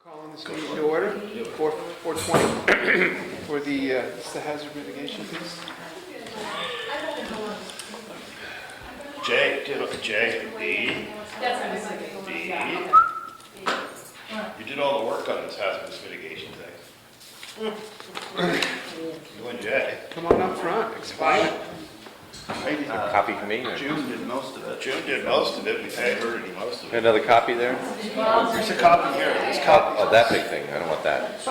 Calling this meeting to order, 4:20 for it's the hazard mitigation piece. B. You did all the work on this hazardous mitigation thing. You and Jay. Come on up front, explain it. A copy for me? Or? June did most of it. We paid her to do most of it. Another copy there? There's a copy here. There's copies. Oh, that big thing. I don't want that.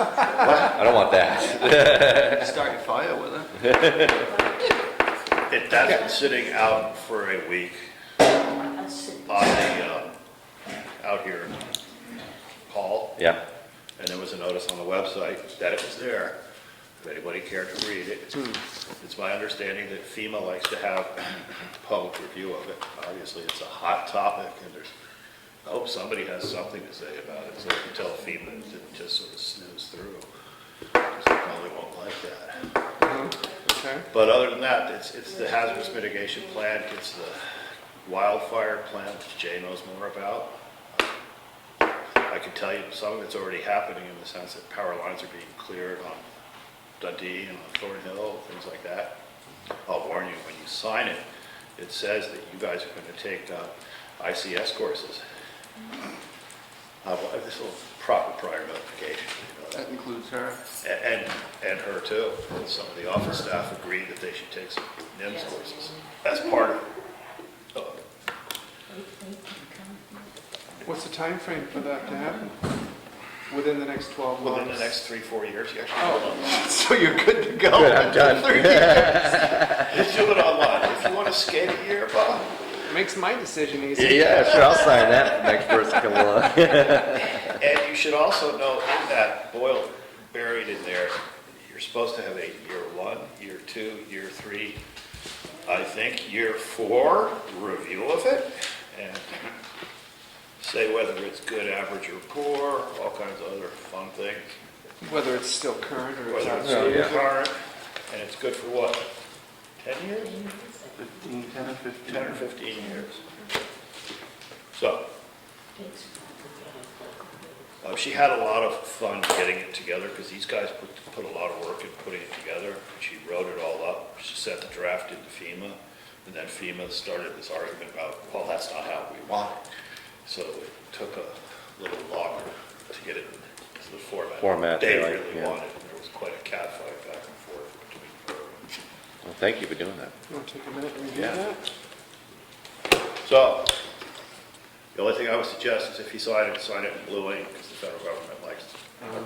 I don't want that. Start your fire with it. That's been sitting out for a week on the, out here in Hall. Yeah. And there was a notice on the website that it was there, if anybody cared to read it. It's my understanding that FEMA likes to have public review of it. Obviously, it's a hot topic, and I hope somebody has something to say about it, so we can tell FEMA to just sort of snooze through, because they probably won't like that. Okay. But other than that, it's the hazardous mitigation plan, it's the wildfire plan, which Jay knows more about. I can tell you some of it's already happening in the sense that power lines are being cleared on Dundee and on Thornhill, things like that. I'll warn you, when you sign it, it says that you guys are going to take ICS courses. This will proper prior notification. You know, That includes her. and her too. And some of the office staff agreed that they should take some NIMS courses. That's part of it. What's the time frame for that to happen? Within the next 12 months? Within the next 3-4 years, you actually do it online. So you're good to go. Good, I'm done. Just do it online. If you want to skate a year, Bob. Makes my decision easy. Yeah, sure. I'll sign that next person come along. And you should also know in that boil buried in there, you're supposed to have a year 1, year 2, year 3, I think year 4 review of it, and say whether it's good, average, or poor, all kinds of other fun things. Whether it's still current or it's Whether it's outdated. yeah. current, and it's good for what? 10 years? 10 or 15. 10 or 15 years. So, she had a lot of fun getting it together because these guys put a lot of work in putting it together. She wrote it all up. She sent the draft into FEMA, and then FEMA started this argument about, well, that's not how we want it. So it took a little longer to get it into the format They they like, really yeah. wanted. There was quite a catfight back and forth between her. Well, thank you for doing that. You want to take a minute and review Yeah. that? So, the only thing I would suggest is if you sign it in blue ink, because the federal government likes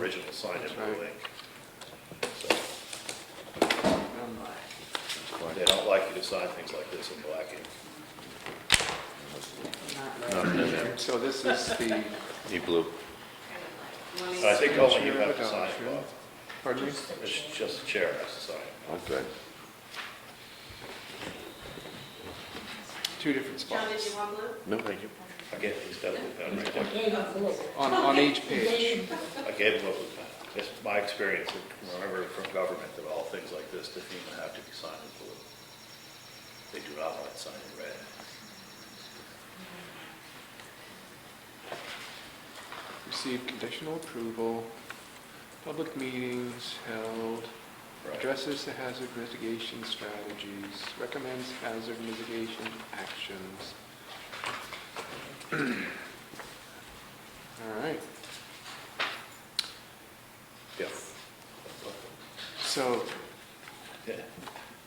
original signed in That's blue right. ink. So, they don't like you to sign things like this in black ink. Nothing in there. So this is the, You blue. I think only you have to sign it, Bob. pardon me? It's just the chair has to sign it. Oh, good. Two different John, did spots you want blue? No, thank you. Again, he's got a blue pen right there. on each page. I gave him a blue pen. It's my experience, remember from government, that all things like this, the FEMA have to be signed in blue. They do not want it signed in red. Receive conditional approval, public meetings held, Right. addresses the hazard mitigation strategies, recommends hazard mitigation actions. All right, Yeah. so Yeah.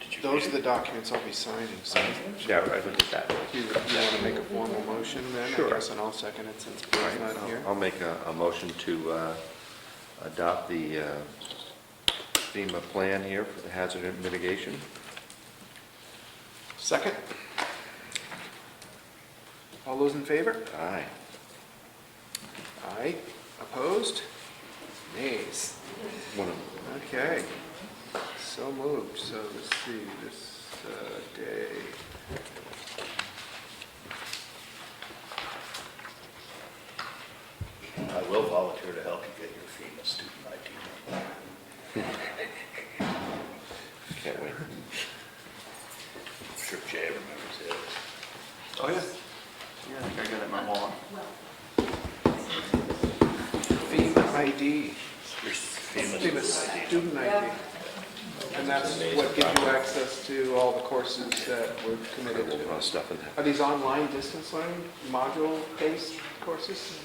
Did you those read are the it? documents I'll be signing, so Yeah, I looked at that. you want to make a formal motion then? Sure. I guess, and I'll second it since Bill's Right. not here. I'll make a motion to adopt the FEMA plan here for the hazard mitigation. Second? All those in favor? Aye. Aye. Opposed? Nays. One of them. Okay. So moved. So let's see, this day. I will volunteer to help you get your FEMA student ID. Can't wait. I'm sure Jay remembers it. Oh, yeah. Yeah, I think I got it in my wallet. FEMA student ID. And that's what gives you access to all the courses that we're committed A lot of to. stuff in there. Are these online distance learning, module-based courses?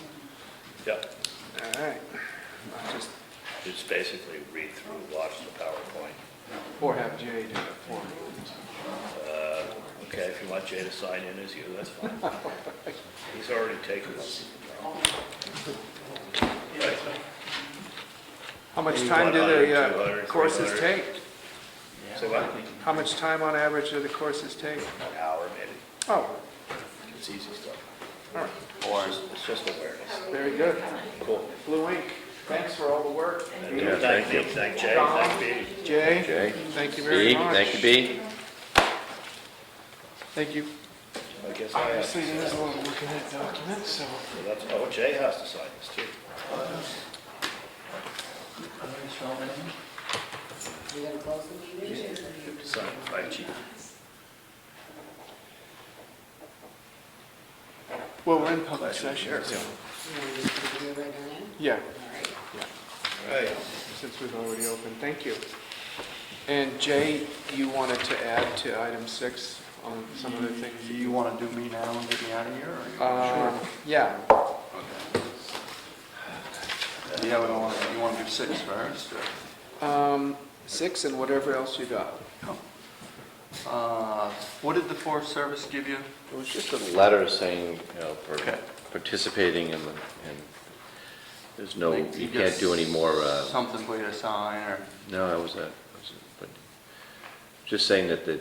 Yep, All right. Just, just basically read through, watch the PowerPoint. or have Jay do it for me. Okay, if you want Jay to sign in as you, that's fine. He's already taken this. Right. How much time do the 100, 200, courses 300. take? So what? How much time on average do the courses take? An hour maybe. Oh, It's easy stuff. all right. Or it's just awareness. Very good. Cool. Blue ink, thanks for all the work. And Yeah, thank thank you. Nick, thank Jay, Tom. thank Pete. Jay? Jay? Thank you very B, much. thank you, B. Thank you. I guess I have to Obviously, sign. there's a lot of work in that document, so. So that's, oh, Jay has to sign this too. We gotta close the meeting? You have to sign, right, chief? Well, we're in public session, Sure. so. You want to do it right now? Yeah, All right. Right. since we've already opened, thank you. And Jay, you wanted to add to item 6 on some of the things? Do you want to do me now and get me out of here, or you? Yeah, Okay. Yeah, we don't want to, you want to do 6 first, or? 6 and whatever else you got. What did the Forest Service give you? It was just a letter saying, you know, for Okay. participating in the, and there's no, Like, you get can't do any more, Something for you to sign, or? no, that was it. But just saying that the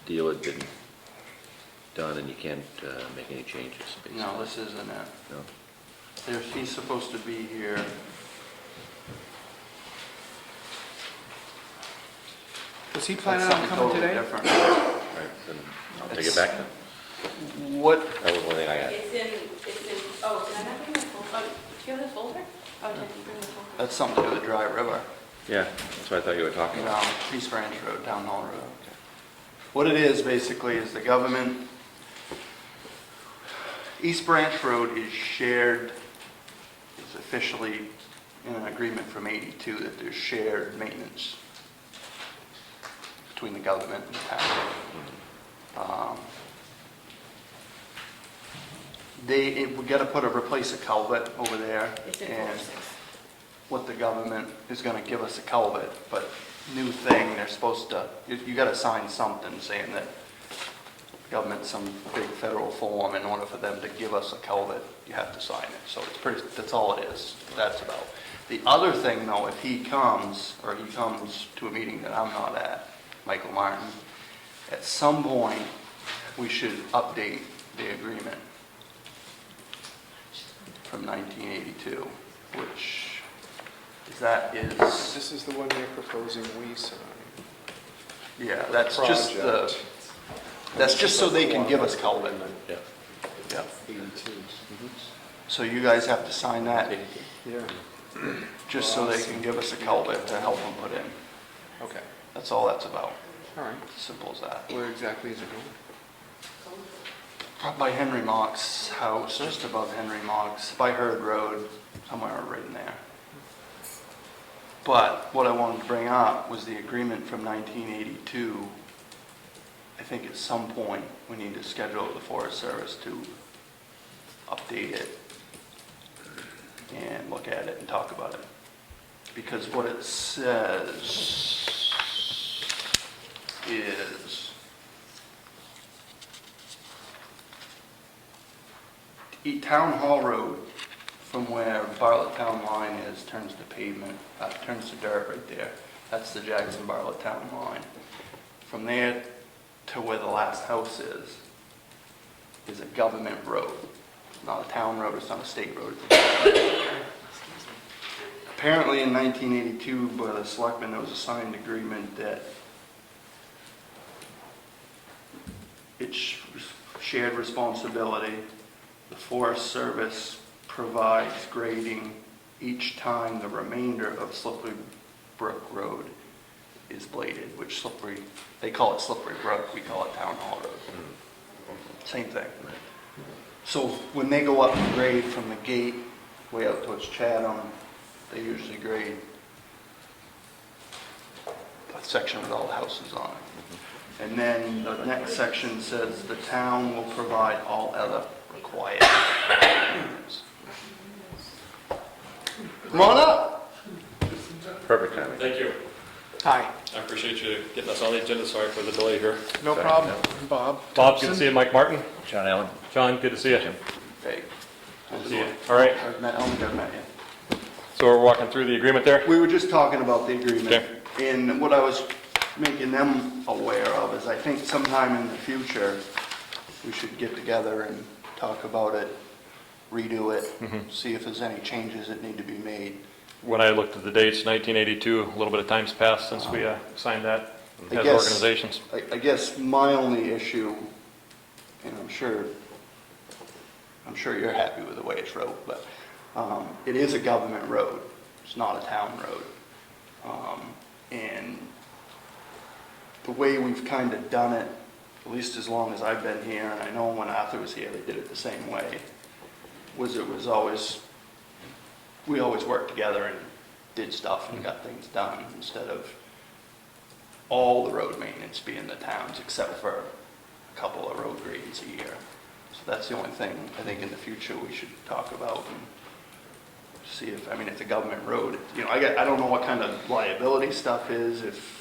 deal had been done and you can't make any changes, basically. No, this isn't it. No? He's supposed to be here. Was he That's planning on something coming totally today? different. Right, then I'll take it back then. What, That was one thing I had. It's in, oh, did I not bring the folder? Oh, do you have the folder? Oh, did you bring the folder? that's something to do with Dry River. Yeah, that's what I thought you were talking about. East Branch Road, Town Hall Road. What it is basically is the government, East Branch Road is shared, it's officially in an agreement from '82 that there's shared maintenance between the government and the town. We gotta replace a culvert over there. It's in and folder 6. what the government is gonna give us a culvert, but new thing, they're supposed to, you gotta sign something saying that government, some big federal form, in order for them to give us a culvert, you have to sign it. So it's pretty, that's all it is, that's about. The other thing though, if he comes, or he comes to a meeting that I'm not at, Michael Martin, at some point, we should update the agreement from 1982, which This is the one they're proposing we sign. yeah, that's just the, that's just so they can give us culvert. Yeah. Yeah. So you guys have to sign that, Yeah, just so they can give us a culvert to help them put in. okay, That's all that's about, all right. simple as that. Where exactly is it going? Up by Henry Mock's house, just above Henry Mock's, by Hurd Road, somewhere right in there. But what I wanted to bring up was the agreement from 1982. I think at some point, we need to schedule the Forest Service to update it and look at it and talk about it. Because what it says is, Town Hall Road, from where Bartlett Town line is, turns to pavement, turns to dirt right there. That's the Jackson Bartlett Town line. From there to where the last house is a government road. It's not a town road, it's not a state road. It's a government road. Apparently in 1982, by the Selectmen, there was a signed agreement that it's shared responsibility. The Forest Service provides grading each time the remainder of Slippery Brook Road is bladed, which they call it Slippery Brook, we call it Town Hall Road. Same thing. So when they go up and grade from the gate way out towards Chatham, they usually grade section with all the houses on it. And then the next section says the town will provide all other required improvements. Come on up. Perfect timing. Thank you. Hi, I appreciate you getting us on the agenda. Sorry for the delay here. no problem. Bob? Bob, good to see you. Mike Martin. John Allen? John, good to see you. Hey. Good to see you. All right, I don't think I've met you. so we're walking through the agreement there. We were just talking about the agreement. Okay. And what I was making them aware of is I think sometime in the future, we should get together and talk about it, redo it, see if there's any changes that need to be made. When I looked at the dates, 1982, a little bit of time's passed since we signed that I as guess- organizations. I guess my only issue, and I'm sure you're happy with the way it's wrote, but it is a government road. It's not a town road. And the way we've kind of done it, at least as long as I've been here, and I know when Arthur was here, they did it the same way, we always worked together and did stuff and got things done instead of all the road maintenance being the town's except for a couple of road grades a year. So that's the only thing I think in the future we should talk about and see if, I mean, it's a government road. You know, I don't know what kind of liability stuff is if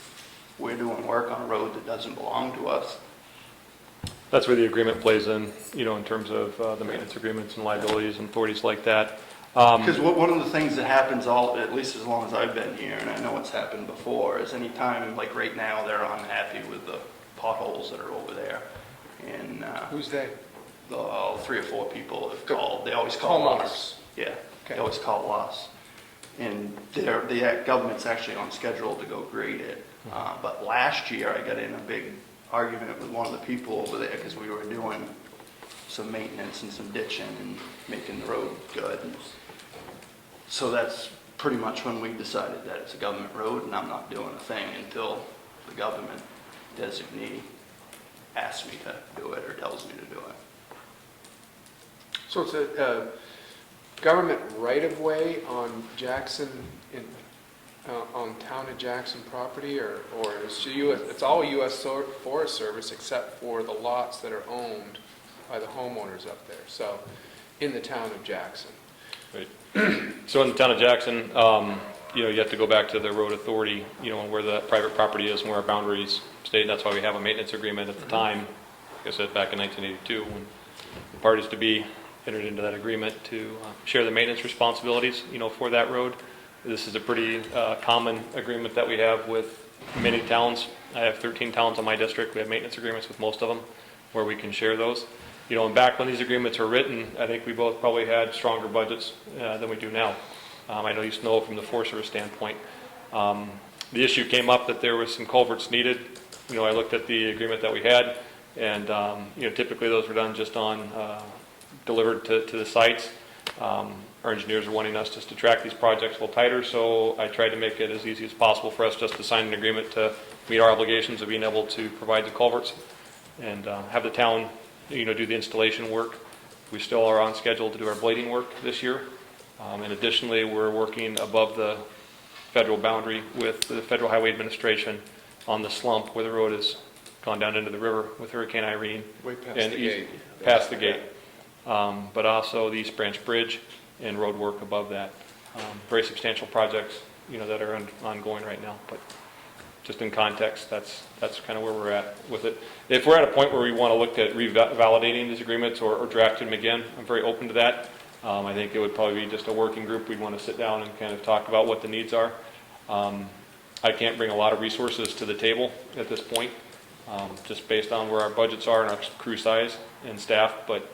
we're doing work on a road that doesn't belong to us. That's where the agreement plays in, in terms of the maintenance agreements and liabilities and authorities like that. Because one of the things that happens at least as long as I've been here, and I know it's happened before, is anytime, like right now, they're unhappy with the potholes that are over there. And Who's they? 3 or 4 people have called, they always call us. Yeah, they Okay. always call us. And the government's actually on schedule to go grade it. But last year, I got in a big argument with one of the people over there because we were doing some maintenance and some ditching and making the road good. So that's pretty much when we decided that it's a government road and I'm not doing a thing until the government designee asks me to do it or tells me to do it. So it's a government right-of-way on Jackson, on town of Jackson property, or is it's all U.S. Forest Service except for the lots that are owned by the homeowners up there, so in the town of Jackson. Right. So in the town of Jackson, you have to go back to the road authority, and where the private property is and where our boundaries state. That's why we have a maintenance agreement at the time, like I said, back in 1982, when the parties to be entered into that agreement to share the maintenance responsibilities, for that road. This is a pretty common agreement that we have with many towns. I have 13 towns in my district. We have maintenance agreements with most of them where we can share those. And back when these agreements were written, I think we both probably had stronger budgets than we do now. I know you know from the Forest Service standpoint. The issue came up that there was some culverts needed. I looked at the agreement that we had, and typically those were done just on delivered to the sites. Our engineers are wanting us just to track these projects a little tighter, so I tried to make it as easy as possible for us just to sign an agreement to meet our obligations of being able to provide the culverts and have the town do the installation work. We still are on schedule to do our blading work this year. And additionally, we're working above the federal boundary with the Federal Highway Administration on the slump where the road has gone down into the river with Hurricane Irene. Way past and the gate. Past the gate. But also the East Branch Bridge and road work above that. Very substantial projects, that are ongoing right now. But just in context, that's kind of where we're at with it. If we're at a point where we want to look at revalidating these agreements or drafting them again, I'm very open to that. I think it would probably be just a working group. We'd want to sit down and kind of talk about what the needs are. I can't bring a lot of resources to the table at this point, just based on where our budgets are and our crew size and staff, but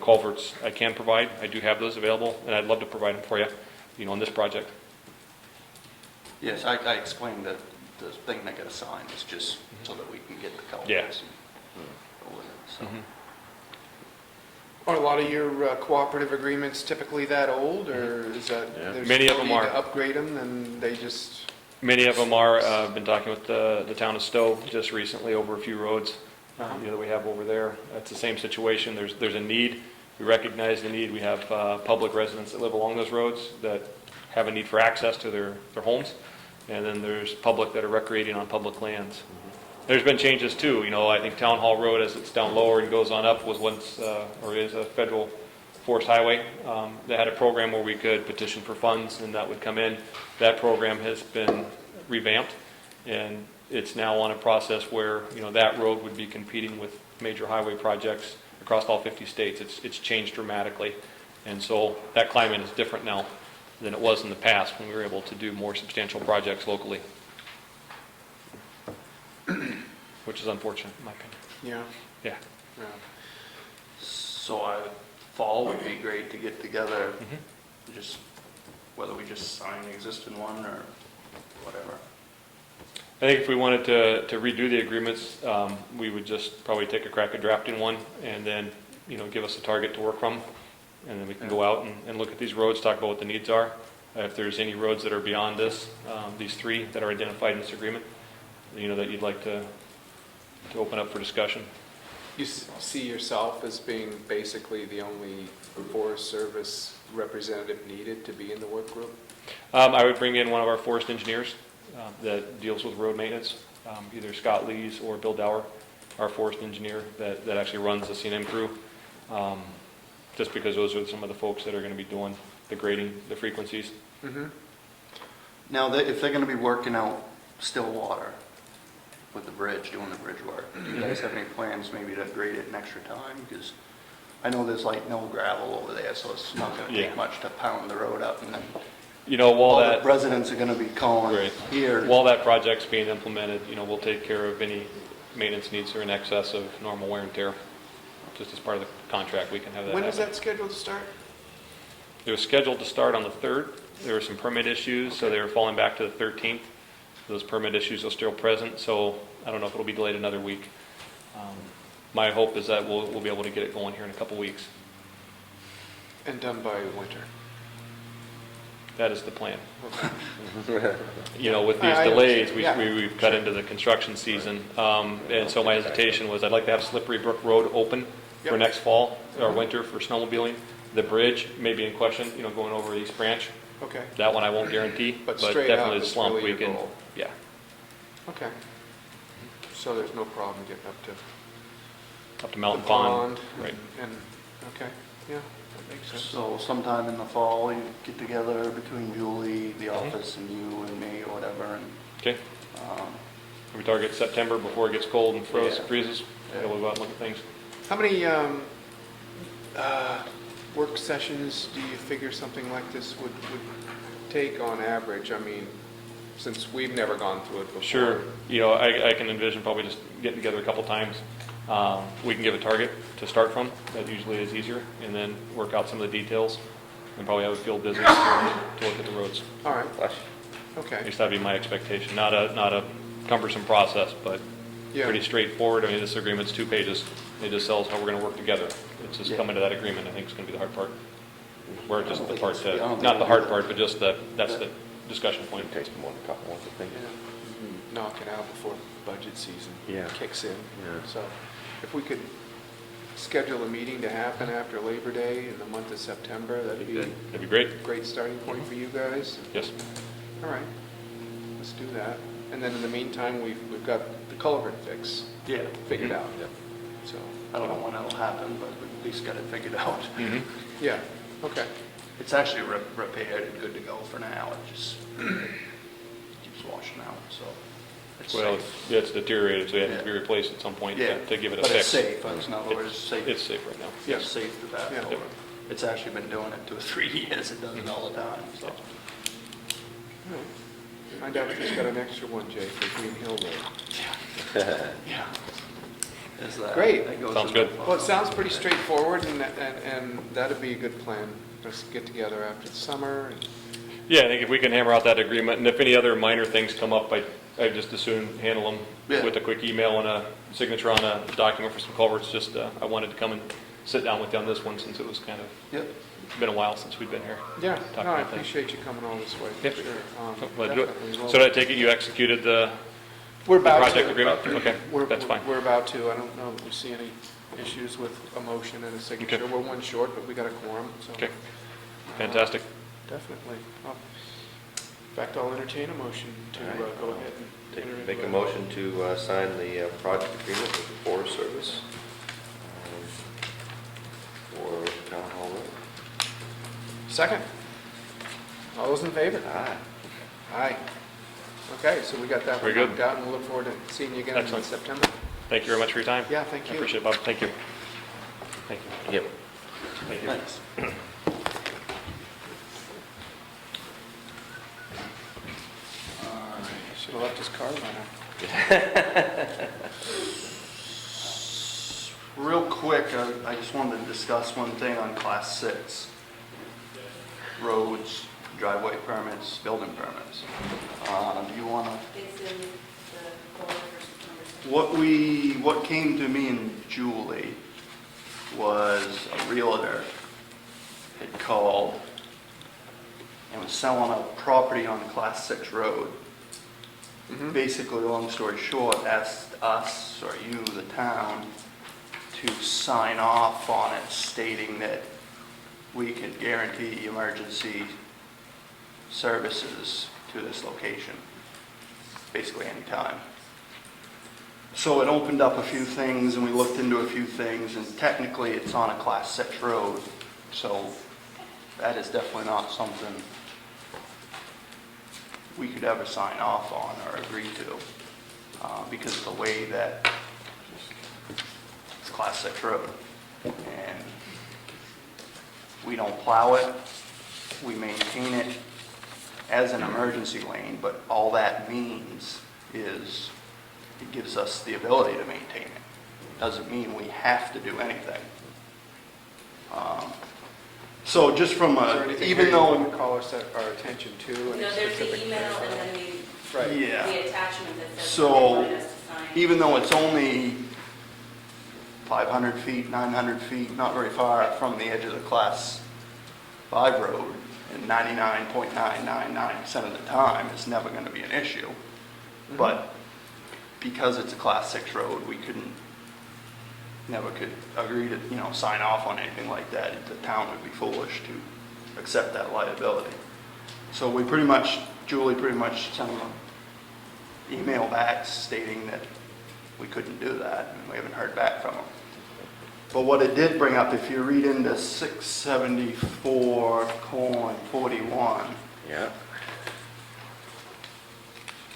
culverts I can provide. I do have those available, and I'd love to provide them for you, on this project. Yes, I explained that the thing that got assigned is just so that we can get the culverts. Yeah. and go with it, so. Are a lot of your cooperative agreements typically that old, or is that, Yeah. there's Many of no them need are. to upgrade them, and they just, Many of them are. I've been talking with the town of Stowe just recently over a few roads that we have over there. It's the same situation. There's a need. We recognize the need. We have public residents that live along those roads that have a need for access to their homes. and then there's public that are recreating on public lands. There's been changes too, I think Town Hall Road, as it's down lower and goes on up, was once, or is a federal forest highway. They had a program where we could petition for funds and that would come in. That program has been revamped, and it's now on a process where, that road would be competing with major highway projects across all 50 states. It's changed dramatically. And so that climate is different now than it was in the past when we were able to do more substantial projects locally. Which is unfortunate, in my opinion. Yeah, Yeah. yeah. So fall would be great to get together, Mhm. just, whether we just sign the existing one or whatever. I think if we wanted to redo the agreements, we would just probably take a crack at drafting one and then, give us a target to work from. And then we can go out and look at these roads, talk about what the needs are. If there's any roads that are beyond this, these 3 that are identified in this agreement, that you'd like to open up for discussion. You see yourself as being basically the only Forest Service representative needed to be in the work group? I would bring in one of our forest engineers that deals with road maintenance, either Scott Lees or Bill Dower, our forest engineer that actually runs the C&M crew, just because those are some of the folks that are going to be doing the grading, the frequencies. Mm-hmm. Now, if they're gonna be working out Stillwater with the bridge, doing the bridge work, do you guys have any plans maybe to grade it an extra time? Because I know there's like no gravel over there, so it's not gonna Yeah. take much to pound the road up, and then While all the that, residents are gonna be calling Right. here. while that project's being implemented, we'll take care of any maintenance needs that are in excess of normal wear and tear. Just as part of the contract, we can have that When is happen. that scheduled to start? It was scheduled to start on the 3rd. There were some permit issues, so they were falling back to the 13th. Those permit issues are still present, so I don't know if it'll be delayed another week. My hope is that we'll be able to get it going here in a couple weeks. And done by winter? That is the plan. Okay. With these I delays, understand. Yeah. we've cut into the construction season. And so my hesitation was I'd like to have Slippery Brook Road open for Yep. next fall or winter for snowmobiling. The bridge may be in question, going over East Branch. Okay, That one I won't guarantee, But but straight up definitely the is slump really your we can. goal. Yeah. okay. So there's no problem getting up to Up to the Mountain pond? Pond. Right. And, okay, yeah, that makes sense. So sometime in the fall, you get together between Julie, the Mhm. office, and you and me or whatever, and, Okay. um, We target September before it gets cold and Yeah. freezes. Yeah. We'll go out and look at things. How many work sessions do you figure something like this would take on average? I mean, since we've never gone through it before. Sure. I can envision probably just getting together a couple times. We can give a target to start from. That usually is easier. And then work out some of the details. And probably have a field visit to look at the roads. All right, Flash. At okay. least that'd be my expectation. Not a cumbersome process, but Yeah. pretty straightforward. I mean, this agreement's 2 pages. It just tells how we're going to work together. It's just Yeah. coming to that agreement, I think, is going to be the hard part. Where just the part, I don't think not the we'll hard do part, that. but just that's the discussion point. It takes more than a couple, I think. Knock it out before budget season Yeah. kicks in. Yeah. So if we could schedule a meeting to happen after Labor Day in the month of September, that'd be a That'd be great. great starting point for you guys. Yes. All right, let's do that. And then in the meantime, we've got the culvert fix yeah, figured out, so. I don't know when it'll happen, but we at least got it figured out. Mhm. Yeah, okay. It's actually repaired and good to go for now, it just keeps washing out, so. It's Well, safe. it's deteriorated, so it has to be Yeah. replaced at some point Yeah, to give it a but it's fix. safe, in other words, safe. It's safe right now. Yeah. It's safe to pass Yeah. over. It's actually been doing it 2 or 3 years, it does it all the time, so. All right. Find out if he's got an extra one, Jay, for Green Hill Road. Yeah. Is that- Great. that goes Sounds in good. the- Well, it sounds pretty straightforward, and that'd be a good plan. Let's get together after the summer. And Yeah, I think if we can hammer out that agreement, and if any other minor things come up, I'd just as soon handle them Yeah. with a quick email and a signature on a document for some culverts. Just, I wanted to come and sit down with you on this one since it was kind of, Yep. been a while since we've been here. Yeah, Talk no, I about things. appreciate you coming all this way, Yep. for sure. Well, do it. Definitely will. So I take it you executed the We're about project to. agreement? Okay, that's fine. We're about to. I don't know if we see any issues with a motion and a signature. Okay. We're one short, but we got a quorum, so. Okay, fantastic. Definitely. fact, I'll entertain a motion to All right. go ahead and enter into Make a motion to sign the project agreement with the Forest Service for Town Hall Road. Second. All those in favor? Aye. Aye. Okay, so we got that one Very good. knocked out, and we'll look forward to seeing you again in Excellent. September. Thank you very much for your time. Yeah, thank I you. appreciate it, Bob. Thank you. Thank you. Yep. Thank you. Thanks. Should have left his card on it. Real quick, I just wanted to discuss one thing on Class 6. Roads, driveway permits, building permits. Do you want to, It's in the folder for number 6. what came to me and Julie was a realtor had called and was selling a property on Class 6 road. Mhm. Basically, long story short, asked us, or you, the town, to sign off on it stating that we could guarantee emergency services to this location, basically anytime. So it opened up a few things, and we looked into a few things, and technically it's on a Class 6 road, so that is definitely not something we could ever sign off on or agree to, because of the way that it's Class 6 road. And we don't plow it, we maintain it as an emergency lane, but all that means is it gives us the ability to maintain it. Doesn't mean we have to do anything. So just from Is there a, anything even here you want though, to call our attention to? No, Any there's the specific email thing? and then Right. yeah. the attachment that says So, they wanted us to sign. even though it's only 500 feet, 900 feet, not very far from the edge of the Class 5 road, and 99.999% of the time, it's never going to be an issue. But because it's a Class 6 road, we never could agree to, sign off on anything like that. The town would be foolish to accept that liability. So Julie pretty much sent them an email back stating that we couldn't do that, and we haven't heard back from them. But what it did bring up, if you read into 674:41, Yeah.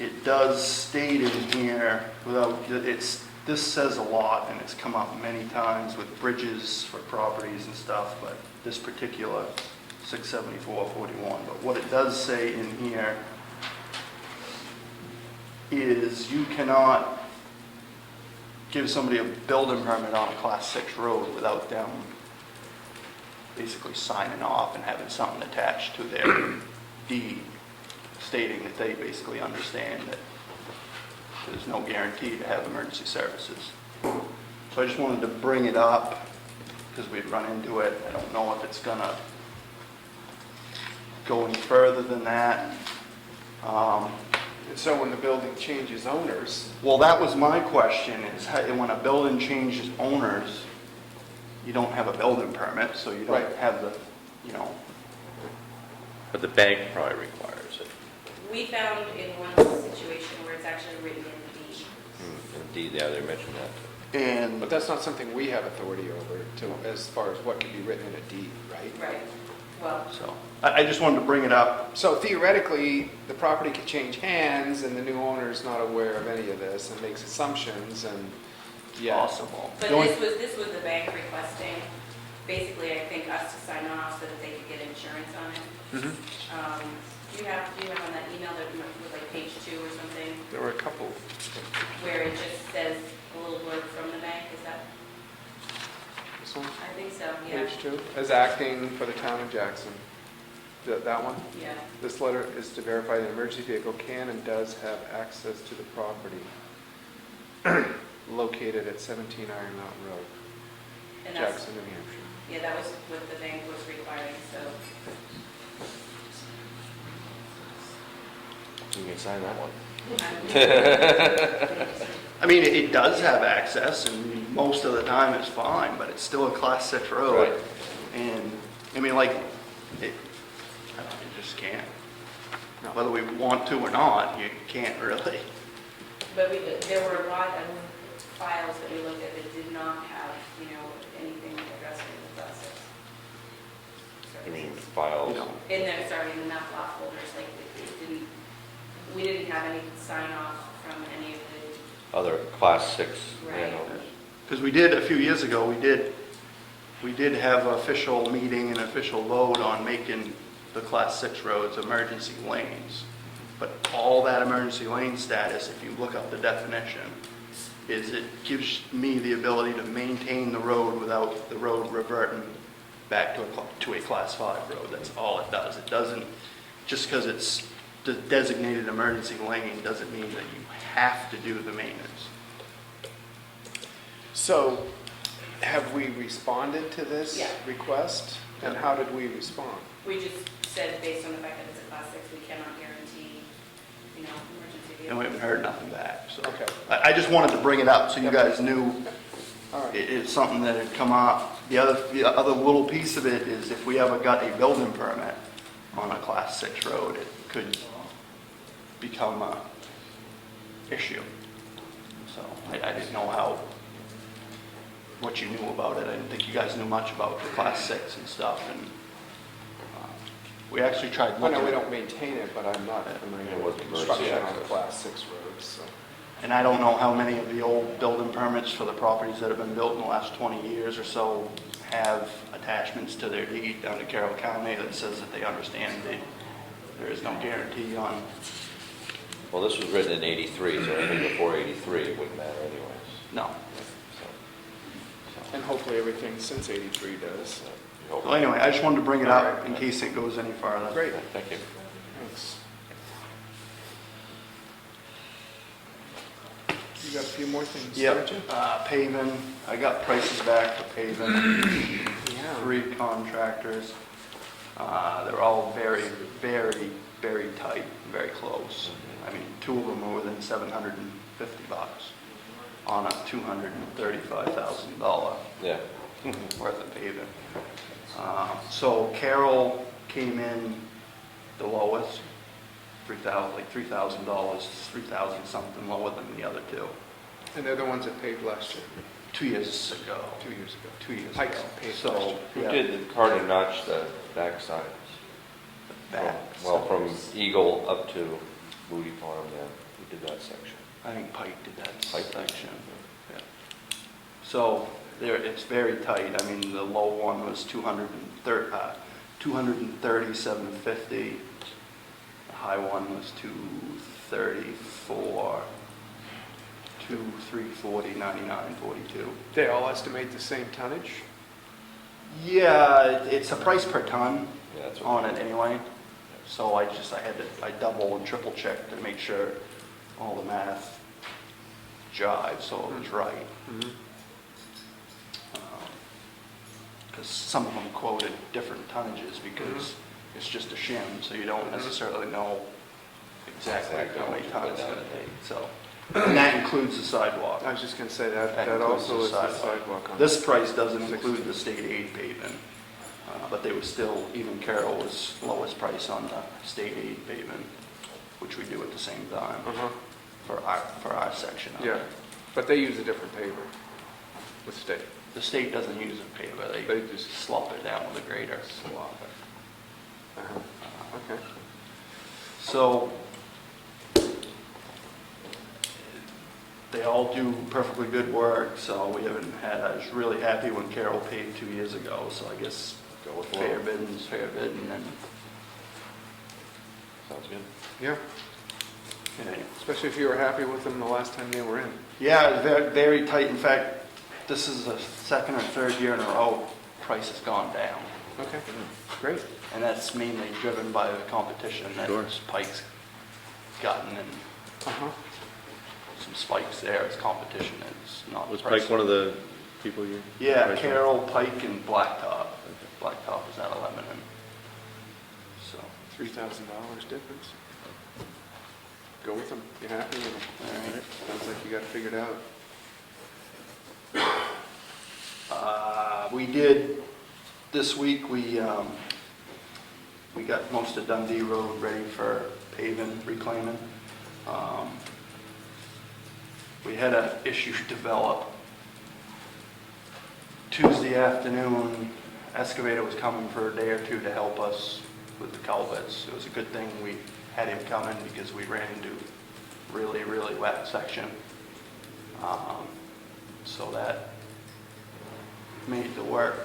it does state in here, this says a lot, and it's come up many times with bridges for properties and stuff, but this particular 674:41, but what it does say in here is you cannot give somebody a building permit on a Class 6 road without them basically signing off and having something attached to their deed stating that they basically understand that there's no guarantee to have emergency services. So I just wanted to bring it up because we'd run into it. I don't know if it's gonna go any further than that. And so when the building changes owners, Well, that was my question, is when a building changes owners, you don't have a building permit, so you don't Right. have the, But the bank probably requires it. We found in one situation where it's actually written in the deed. Indeed, yeah, they mentioned that. and but that's not something we have authority over to, as far as what can be written in a deed, right? Right. Well, so, I just wanted to bring it up. So theoretically, the property could change hands and the new owner is not aware of any of this and makes assumptions and, yeah. Possible. but The only- this was the bank requesting, basically, I think, us to sign off so that they could get insurance on it. Mhm. Do you have on that email that was like page 2 or something, There were a couple. where it just says a little blurb from the bank, is that, This one, I think so, yeah. page 2, as acting for the town of Jackson. That one? Yeah, This letter is to verify the emergency vehicle can and does have access to the property located at 17 Iron Mountain Road, and that's, Jackson, New Hampshire. yeah, that was what the bank was requiring, so. You can sign that one. I mean, it does have access, and most of the time it's fine, but it's still a Class 6 road. Right. And, I mean, like, I don't know, you just can't. No. Whether we want to or not, you can't really. But there were a lot of files that we looked at that did not have, anything addressing the class six. You mean services. files? You know, In there, sorry, in the map lot folders, like, we didn't have any sign off from any of the, Other class 6 Right. landowners? because we did, a few years ago, we did have an official meeting and official vote on making the class 6 roads emergency lanes. But all that emergency lane status, if you look up the definition, is it gives me the ability to maintain the road without the road reverting back to a class 5 road. That's all it does. It doesn't, just because it's the designated emergency lane doesn't mean that you have to do the maintenance. So have we responded to this Yeah. request? And how did we respond? we just said based on the fact that it's a class six, we cannot guarantee, emergency vehicles. And we haven't heard nothing back, so. Okay. I just wanted to bring it up so you Yep. guys knew All right. it's something that had come up. The other little piece of it is if we ever got a building permit on a class 6 road, it could become a issue. So I didn't know what you knew about it. I didn't think you guys knew much about the class 6 and stuff. And we actually tried I looking. know we don't maintain it, but I'm not, It wasn't construction emergency on access. class 6 roads, so. And I don't know how many of the old building permits for the properties that have been built in the last 20 years or so have attachments to their deed down to Carroll County that says that they understand that there is no guarantee on. Well, this was written in 83, so anything before 83, it wouldn't matter anyways. No. And hopefully everything since 83 does. So anyway, I just wanted to bring it up in case it goes any farther. Great, Thank you. thanks. You got a few more things, don't Yep, you? paving, I got prices back for paving, Yeah. 3 contractors. They're all very, very, very tight, very close. I mean, 2 of them are within $750 on a $235,000 Yeah. worth of paving. So Carroll came in the lowest, $3,000, 3,000 something lower than the other 2. And they're the ones that paved last year, 2 years ago. 2 years ago. 2 years Pikes ago. paved last So, year. Who yeah, did the Carter notch the backside? back. Well, from Eagle up to Moody Farm, yeah, who did that section? I think Pike did that Pike did. section. Yeah. So it's very tight. I mean, the low one was 237.50. The high one was 234, 340, 99, 42. They all estimate the same tonnage? Yeah, it's a price per ton Yeah, that's what. on it anyway. So I double and triple checked to make sure all the math jived, so it was right. Because some of them quoted different tonnages because it's just a shim, so you don't necessarily know exactly how many tons it's going to take, so. And that includes the sidewalk. I was just gonna say that, That that includes also the is the sidewalk. sidewalk on. This price doesn't include the state aid paving, but they were still, even Carroll was lowest price on the state aid paving, which we do at the same time Uh-huh, for our section of yeah, it. but they use a different paver with state. The state doesn't use a paver, They they just- slop it down with a grater. Uh-huh. Okay. So they all do perfectly good work, so we haven't had, I was really happy when Carroll paid 2 years ago, so I guess Go with fair low. bidding's fair bidding, and Sounds good. Yeah, anyway. especially if you were happy with them the last time they were in. Yeah, it's very, very tight. In fact, this is the second or third year in a row price has gone down. Okay, great. And that's mainly driven by the competition that Sure. Pike's gotten, and Uh-huh. some spikes there. It's competition, it's not. Was price. Pike one of the people you? Yeah, priced on? Carroll, Pike, and Blacktop. Blacktop is out of Lebanon. So, $3,000 difference. Go with them, you happy with them. all right. Sounds like you got it figured out. We did, this week, we got most of Dundee Road ready for paving, reclaiming. We had an issue develop. Tuesday afternoon, excavator was coming for a day or two to help us with the culverts. It was a good thing we had him come in because we ran into really, really wet section. So that made the work,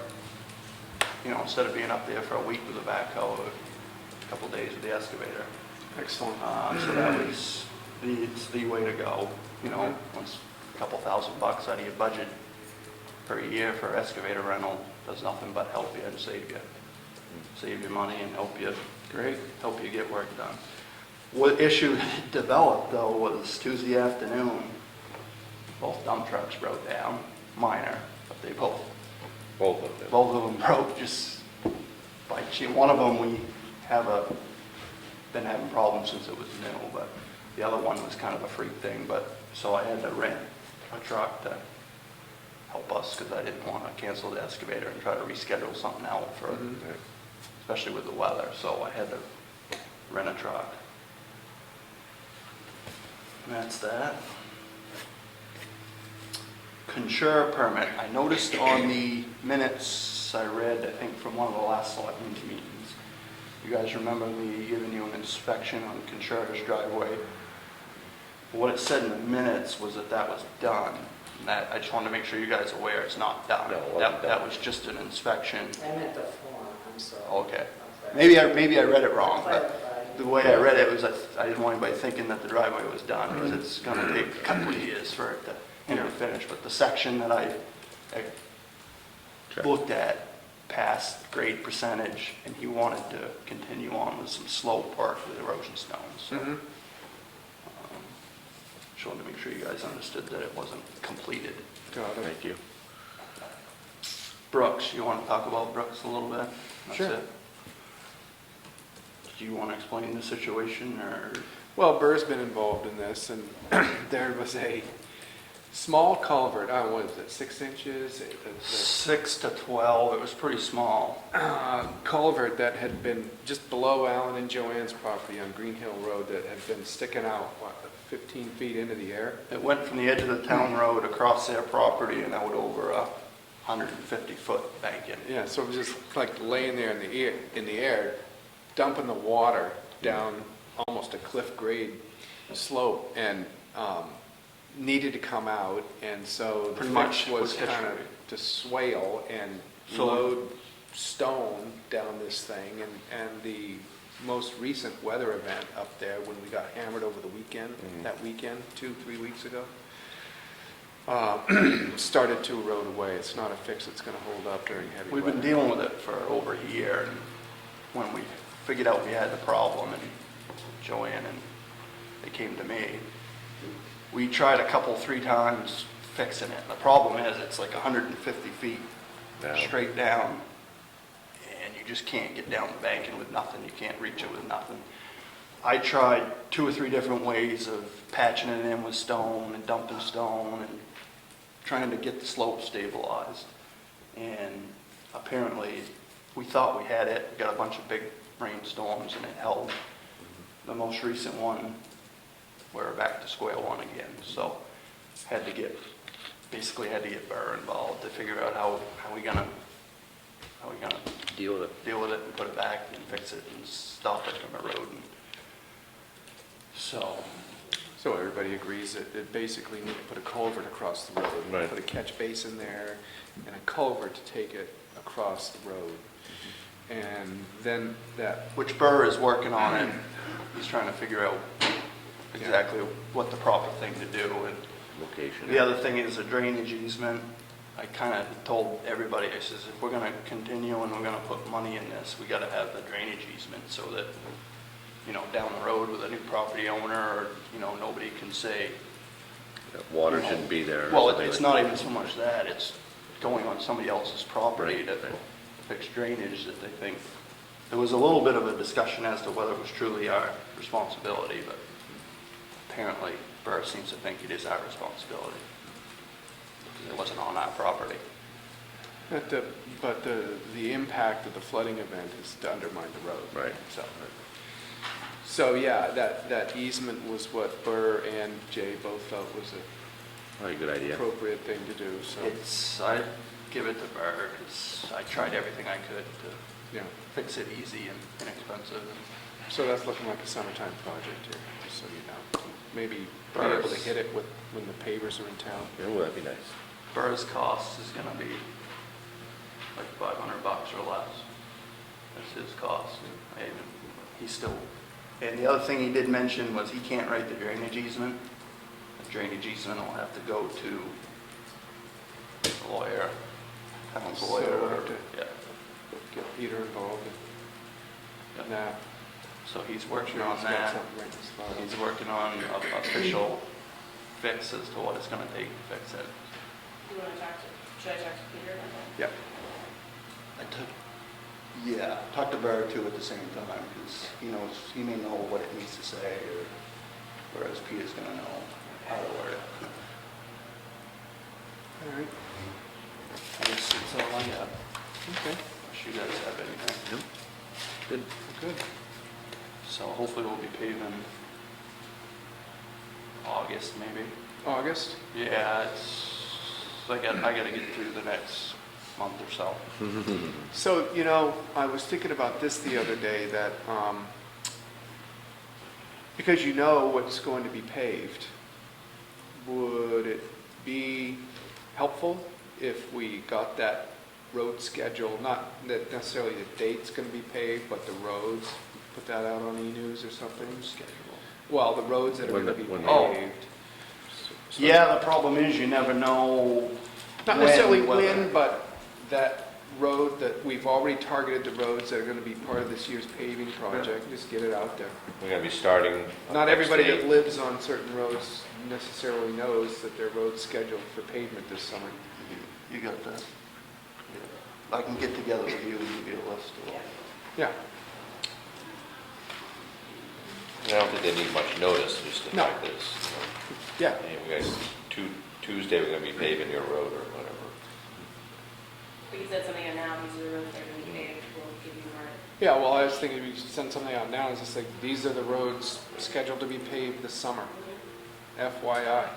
you know, instead of being up there for a week with a backhoe, a couple days with the excavator. Excellent. So that was the way to go, you know, once a couple $1,000 out of your budget per year for excavator rental does nothing but help you and save you. Save you money and help you get work done. What issue developed though was Tuesday afternoon, both dump trucks broke down, minor, but they both of them broke just by chance. One of them we been having problems since it was new, but the other one was kind of a freak thing, but so I had to rent a truck to help us because I didn't want to cancel the excavator and try to reschedule something out for, especially with the weather, so I had to rent a truck. And that's that. Consure permit. I noticed on the minutes I read, I think from one of the last selectmen's meetings, you guys remember me giving you an inspection on Consure's driveway. What it said in the minutes was that was done. And that, I just wanted to make sure you guys are aware it's not done. No, it wasn't That done. was just an inspection. I meant the form, I'm sorry. Okay. I'll clarify. Maybe I read it wrong, but Clarify. the way I read it was I didn't want anybody thinking that the driveway was done, because it's gonna take a couple of years for it to, finish. But the section that I looked at passed grade percentage, and he wanted to continue on with some slope work with erosion stones. So, just wanted to make sure you guys understood that it wasn't completed. Got it. Thank you. Brooks, you want to talk about Brooks a little bit? That's Sure. it. Do you want to explain the situation, or? Well, Burr's been involved in this, and there was a small culvert, what is it, 6 inches? 6 to 12, it was pretty small. Culvert that had been just below Alan and Joanne's property on Green Hill Road that had been sticking out, 15 feet into the air? It went from the edge of the town road across their property and out over a 150-foot banking. Yeah, so it was just like laying there in the air, dumping the water down almost a cliff grade slope, and needed to come out, and so the Pretty fix much was was kind of history. to swale and So- load stone down this thing, and the most recent weather event up there, when we got hammered over the weekend, that weekend, 2-3 weeks ago, started to erode away. It's not a fix that's going to hold up during heavy We've weather. been dealing with it for over a year, and when we figured out we had the problem, and Joanne and they came to me, we tried a couple, 3 times fixing it. The problem is, it's like 150 feet Down. straight down, and you just can't get down the banking with nothing. You can't reach it with nothing. I tried 2 or 3 different ways of patching it in with stone and dumping stone and trying to get the slope stabilized. And apparently, we thought we had it. We got a bunch of big rainstorms and it held. The most recent one, we're back to square one again. So basically had to get Burr involved to figure out how we gonna Deal with it. deal with it and put it back and fix it and stop it from eroding. So, So everybody agrees that it basically need to put a culvert across the road. Right. Put a catch basin there and a culvert to take it across the road. And then that, which Burr is working on it. He's trying to figure out exactly what the proper thing to do. And Location. the other thing is a drainage easement. I kind of told everybody, I says, if we're going to continue and we're going to put money in this, we got to have the drainage easement so that, down the road with a new property owner, or, nobody can say, That water shouldn't be there. or well, something it's like not even so much that, it's going on somebody else's property Right, to right. fix drainage that they think. There was a little bit of a discussion as to whether it was truly our responsibility, but apparently Burr seems to think it is our responsibility. Because it wasn't on our property. but the impact of the flooding event is to undermine the road. Right. So, yeah, that easement was what Burr and Jay both felt was an Probably a good idea. appropriate thing to do, so, I'd give it to Burr, because I tried everything I could to yeah. fix it easy and inexpensive. So that's looking like a summertime project here, just so you know. Maybe be able to hit it with, when the pavers are in town. Yeah, well, that'd be nice. Burr's cost is gonna be like $500 or less. That's his cost. And he's still, and the other thing he did mention was he can't write the drainage easement. The drainage easement will have to go to the lawyer, town's So lawyer. we'll have to- Yeah. Get Peter involved in Yeah. that. So he's working Sure on he's got that. something right in his file. He's working on a official fix as to what it's gonna take to fix it. Do you want to talk to, should I talk to Peter about that? Yep. Yeah, talk to Barry too at the same time, because he knows, he may know what it needs to say, or, whereas Peter's gonna know how to word it. All right, I guess that's all I got. okay, Unless you guys have anything. Nope. Good. good. So hopefully we'll be paving August maybe. August? Yeah, I gotta get through the next month or so. So, you know, I was thinking about this the other day, that, because you know what's going to be paved, would it be helpful if we got that road schedule, not that necessarily the date's gonna be paved, but the roads, put that out on e-news or something? Well, the roads that are When gonna the- be when the- paved. Yeah, the problem is you never know. Not necessarily whether- when, but that road that we've already targeted, the roads that are gonna be part of this year's paving project, just get it out there. We're gonna be starting. Not everybody that next day. lives on certain roads necessarily knows that their road's scheduled for pavement this summer. You got that? I can get together with you and give you a list of. Yeah, I don't think they need much notice, just the No. fact that it's, yeah. hey, we guys, Tuesday, we're gonna be paving your road or whatever. But you said something on now, these are the roads that are going to be paved, we'll give you more. Yeah, well, I was thinking if you send something out now, it's just like, these are the roads scheduled to be paved this summer. FYI,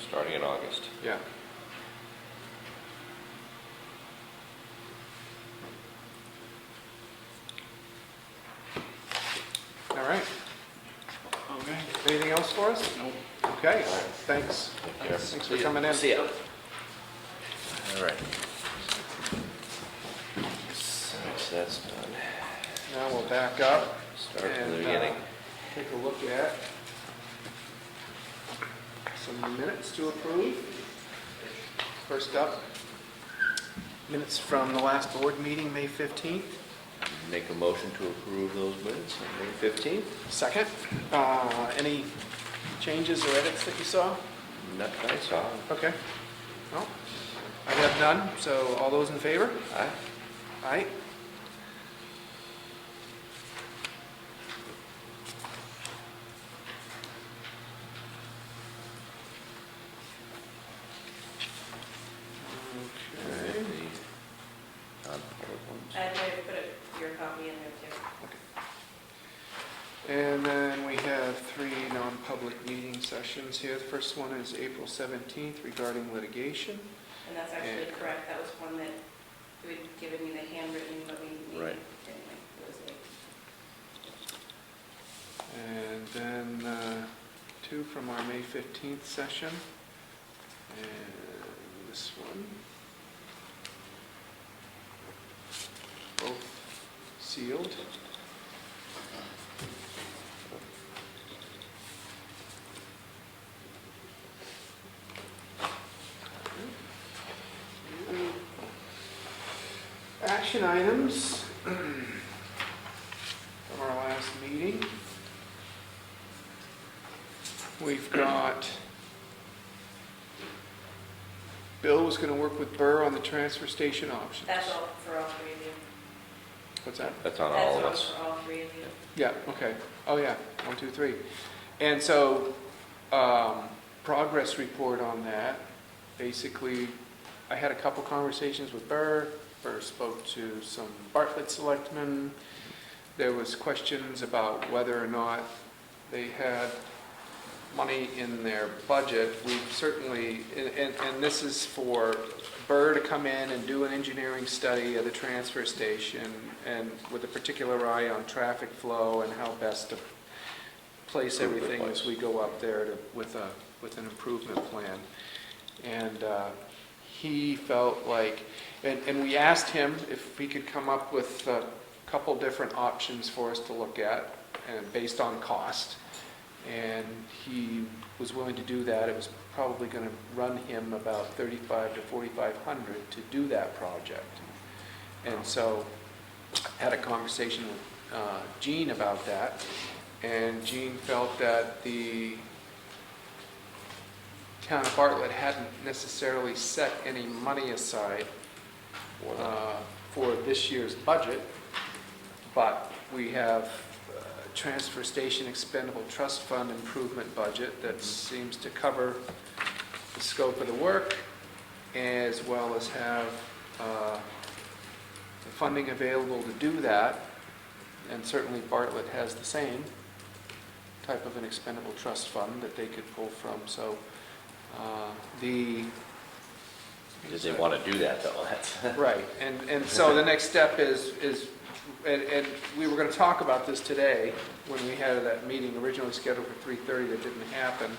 Starting in August. yeah. All right. Okay. Anything else for us? Nope. Okay, thanks. Take care. Thanks for coming in. See ya. All right. So that's done. Now we'll back up. Start from the and, beginning. Take a look at some minutes to approve. First up, minutes from the last board meeting, May 15th. Make a motion to approve those minutes on May 15th? Second, any changes or edits that you saw? Not that I saw. Okay. No, I have none, so all those in favor? Aye. Aye. Okay. The non-public ones. I might have put your copy in there too. And then we have 3 non-public meeting sessions here. The first one is April 17th regarding litigation. And that's actually correct, that was one that we had given you the handwritten, but we Right. anyway, it was late. And then 2 from our May 15th session. And this one. Both sealed. Action items from our last meeting. We've got, Bill was going to work with Burr on the transfer station options. That's all for all three of you. What's that? That's on That's all of all us. for all three of you. Yeah, okay. Oh, yeah, 1, 2, 3. And so, progress report on that. Basically, I had a couple conversations with Burr. Burr spoke to some Bartlett selectmen. there was questions about whether or not they had money in their budget. We've certainly, and this is for Burr to come in and do an engineering study of the transfer station, and with a particular eye on traffic flow and how best to place Improve the everything as place. we go up there with an improvement plan. And he felt like, and we asked him if he could come up with a couple different options for us to look at, and based on cost. And he was willing to do that. It was probably going to run him about $3,500 to $4,500 to do that project. And so I had a conversation with Gene about that, and Gene felt that the town of Bartlett hadn't necessarily set any money aside for this year's budget, but we have transfer station expendable trust fund improvement budget that seems to cover the scope of the work, as well as have the funding available to do that. And certainly Bartlett has the same type of an expendable trust fund that they could pull from. So Did they want to do that, though? That's right, and so the next step is and we were going to talk about this today when we had that meeting originally scheduled for 3:30 that didn't happen.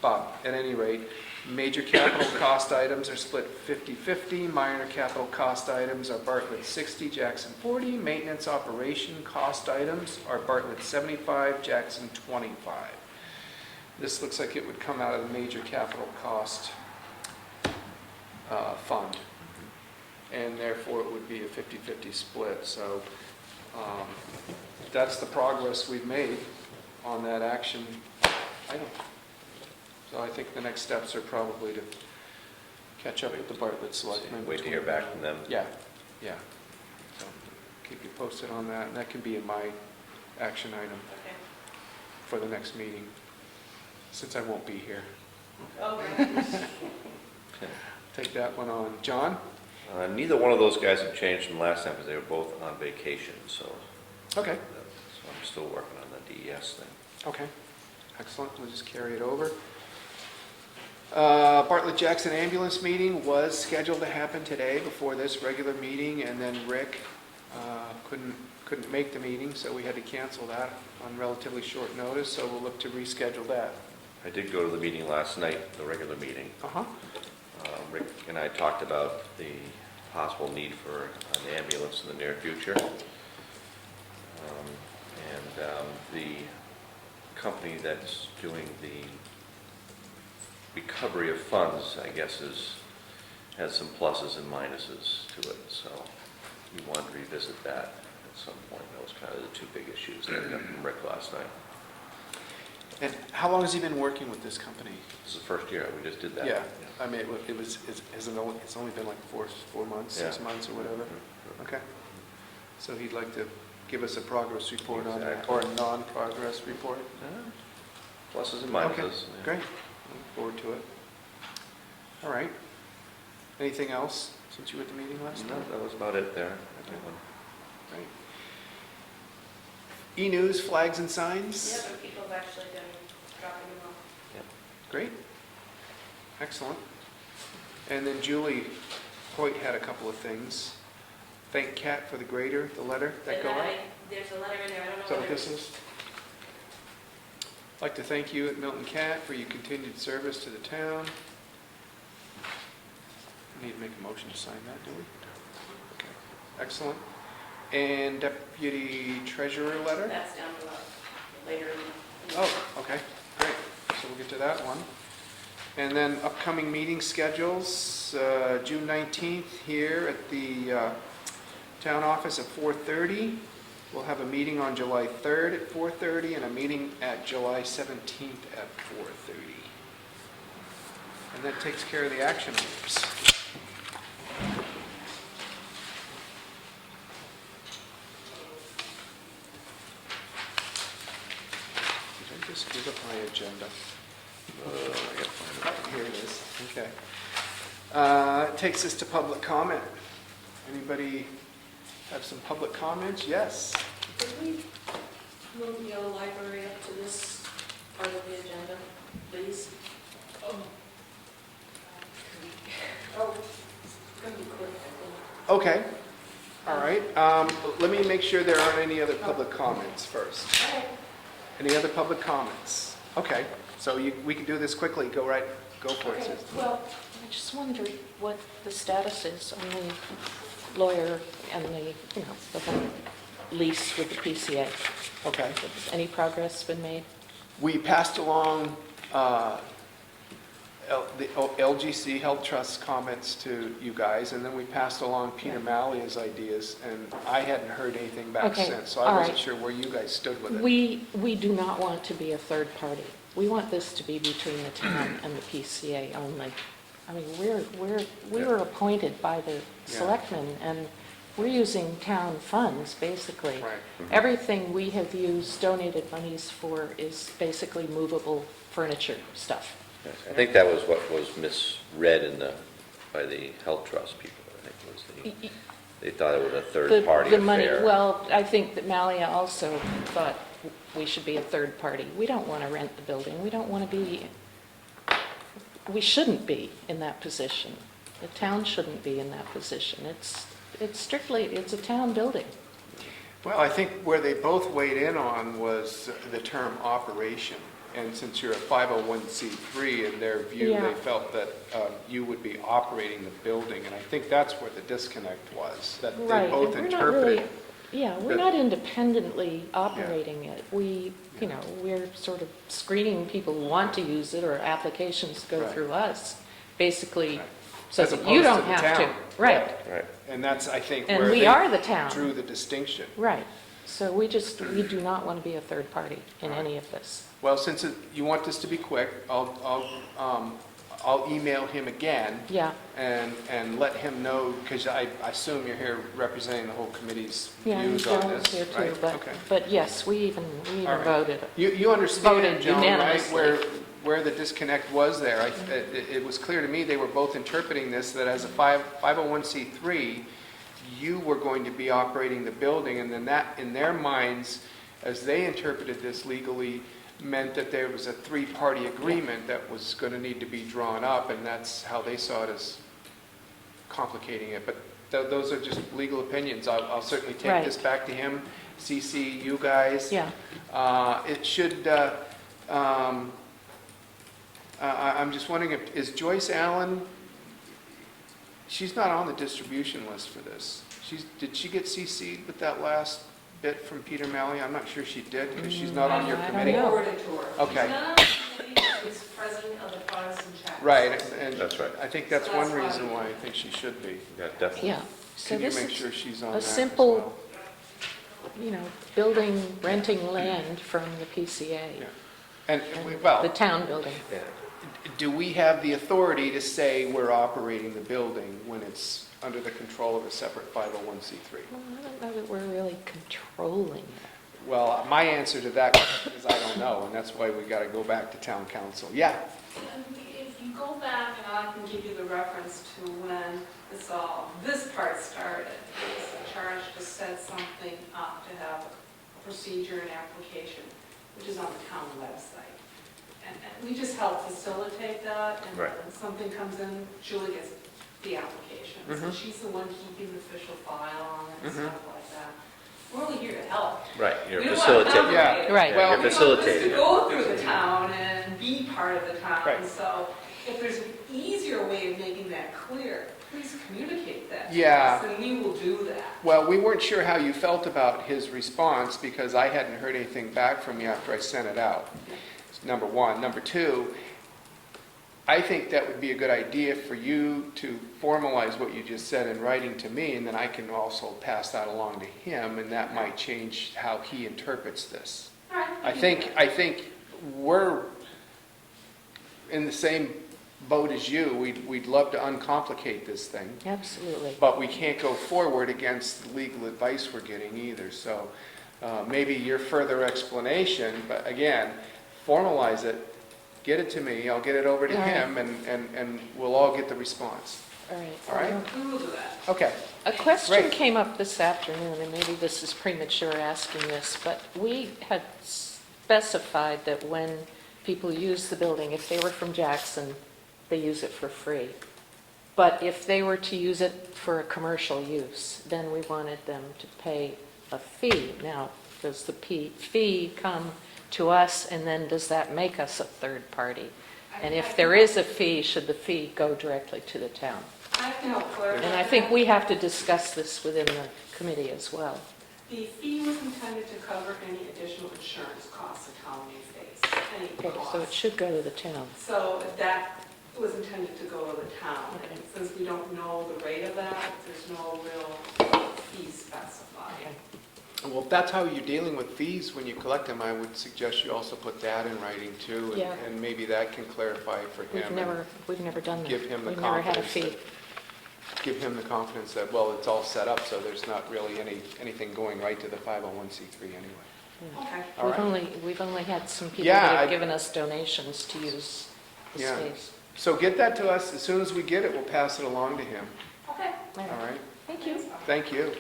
But at any rate, major capital cost items are split 50-50. Minor capital cost items are Bartlett 60, Jackson 40. Maintenance operation cost items are Bartlett 75, Jackson 25. This looks like it would come out of the major capital cost fund, and therefore it would be a 50-50 split. So that's the progress we've made on that action item. So I think the next steps are probably to catch up with the Bartlett Selectmen. wait to hear back from them. Yeah, yeah. So keep you posted on that, and that can be in my action item Okay. for the next meeting, since I won't be here. Okay. Take that one on. John? Neither one of those guys have changed from last time because they were both on vacation, so Okay. I'm still working on the DES thing. Okay, excellent, we'll just carry it over. Bartlett Jackson ambulance meeting was scheduled to happen today before this regular meeting, and then Rick couldn't make the meeting, so we had to cancel that on relatively short notice, so we'll look to reschedule that. I did go to the meeting last night, the regular meeting. Uh-huh. Rick and I talked about the possible need for an ambulance in the near future. The company that's doing the recovery of funds, I guess, has some pluses and minuses to it, so we wanted to revisit that at some point. That was kind of the two big issues that I got from Rick last night. And how long has he been working with this company? This is the first year, we just did that. Yeah, I mean, it's only been like 4 months, 6 Yeah. months or whatever? Mhm. Okay. So he'd like to give us a progress report on that, Exactly. or a non-progress report? Pluses and Okay, minuses. yeah. great. Look forward to it. All right. Anything else since you were at the meeting last No, night? that was about it there. Great. E-news, flags and signs? Yeah, but people have actually been dropping them off. Great. Excellent. And then Julie Hoyt had a couple of things. Thank Kat for the grader, the letter that And go out. there's a letter in there, I don't know Is that what whether this is? I'd like to thank you at Milton Cat for your continued service to the town. We need to make a motion to sign that, do we? Okay, excellent. And deputy treasurer letter? that's down below, later in the. Oh, okay, great. So we'll get to that one. And then upcoming meeting schedules, June 19th here at the town office at 4:30. We'll have a meeting on July 3rd at 4:30 and a meeting at July 17th at 4:30. And that takes care of the action items. Did I just give up my agenda? I gotta find it. Here it is, okay. It takes us to public comment. Anybody have some public comments? Yes. Could we move the yellow library up to this part of the agenda, please? Oh, it's going to be quick, I think. Okay, all right. Let me make sure there aren't any other public comments first. Okay. Any other public comments? Okay, so we can do this quickly. Go for it, Okay, Susan. well, I just wondered what the status is on the lawyer and the, the whole lease with the PCA. Okay. Has any progress been made? We passed along the LGC Health Trust comments to you guys, and then we passed along Peter Malley's ideas, and I hadn't heard anything back Okay, since, so all I wasn't right. sure where you guys stood with it. We do not want to be a third party. We want this to be between the town and the PCA only. I mean, we were appointed by the selectmen, and we're using town funds, basically. Right. Everything we have used donated monies for is basically movable furniture stuff. Yes, I think that was what was misread by the health trust people, I think was they thought it was a third-party The money, affair. well, I think that Malia also thought we should be a third party. We don't want to rent the building. We don't want to be, we shouldn't be in that position. The town shouldn't be in that position. It's strictly, it's a town building. Well, I think where they both weighed in on was the term operation. And since you're a 501c3, in their view, Yeah. they felt that you would be operating the building. And I think that's where the disconnect was, that they Right, both and we're not really, interpreted. we're that- not independently operating it. We, we're sort of screening people who want to use it, or applications go Right. through us, basically, Right. so As that opposed you to don't the have to. town. Right, Right. And that's, I think, and where we they are the town. drew the distinction. Right, so we do not want to be a third party in any of this. Well, since you want this to be quick, I'll email him again Yeah, and let him know, because I assume you're here representing the whole committee's yeah, and views on Joan was this, here right? too, but, Okay. but yes, we even All right. voted. You understand, Voted Joan, right, unanimously. where the disconnect was there? It was clear to me they were both interpreting this, that as a 501c3, you were going to be operating the building, and then that, in their minds, as they interpreted this legally, meant that there was a three-party agreement that was going to need to be drawn up, and that's how they saw it, as complicating it. But those are just legal opinions. I'll certainly take Right. this back to him, CC you guys. Yeah, It should, I'm just wondering, is Joyce Allen, she's not on the distribution list for this. Did she get CC'd with that last bit from Peter Malley? I'm not sure she did, because she's not on your I don't committee. know. Forwarded to her. Okay. She's not on the committee, she's president of the Protestant chapter. Right, and That's right. I think that's So one that's why- reason why I think she should be. Yeah, definitely. yeah. So Can you this make is, sure she's on a that as simple- well? building, renting land from the PCA. Yeah. And, The well, town building. do we have the authority to say we're operating the building when it's under the control of a separate 501c3? Well, I don't know that we're really controlling it. Well, my answer to that question is I don't know, and that's why we got to go back to town council. Yeah, If you go back, and I can give you the reference to when this part started, it was a charge to set something up, to have a procedure and application, which is on the town website. And we just help facilitate that, and Right. when something comes in, Julie gets the application. So Mhm. she's the one keeping the official file on it and Mhm. stuff like that. We're only here to help. Right, you're We don't want facilitating. to Yeah. dominate it. Right. Yeah, you're We want this facilitating to it. go through the town and be part of the town. Right. So if there's an easier way of making that clear, please communicate that to Yeah. us, and we will do that. well, we weren't sure how you felt about his response because I hadn't heard anything back from you after I sent it out, number one. Number two, I think that would be a good idea for you to formalize what you just said in writing to me, and then I can also pass that along to him, and that might change how he interprets this. All right. I think we're in the same boat as you. We'd love to uncomplicate this thing, Absolutely. but we can't go forward against the legal advice we're getting either. So maybe your further explanation, but again, formalize it, get it to me, I'll get it over to All right. him, and we'll all get the response. All right. All right? We will do that. Okay. A question Great. came up this afternoon, and maybe this is premature asking this, but we had specified that when people use the building, if they were from Jackson, they use it for free. But if they were to use it for a commercial use, then we wanted them to pay a fee. Now, does the fee come to us, and then does that make us a third party? And if there is a fee, should the fee go directly to the town? I can help clarify. And I think we have to discuss this within the committee as well. The fee was intended to cover any additional insurance costs the town may face, any Okay, costs. so it should go to the town. So that was intended to go to the town. Okay. And since we don't know the rate of that, there's no real fee specified. Okay. Well, if that's how you're dealing with fees when you collect them, I would suggest you also put that in writing too. and- Yeah. And maybe that can clarify for him. We've never done that. Give him the We've never had a confidence fee. Give him the confidence that, well, it's all set up, so there's not really anything going right to the 501c3 anyway. Okay. All right. We've only had some people Yeah, that have I- given us donations to use the Yeah. space. So get that to us. As soon as we get it, we'll pass it along to him. Okay. All All right? Thank you. Thank you.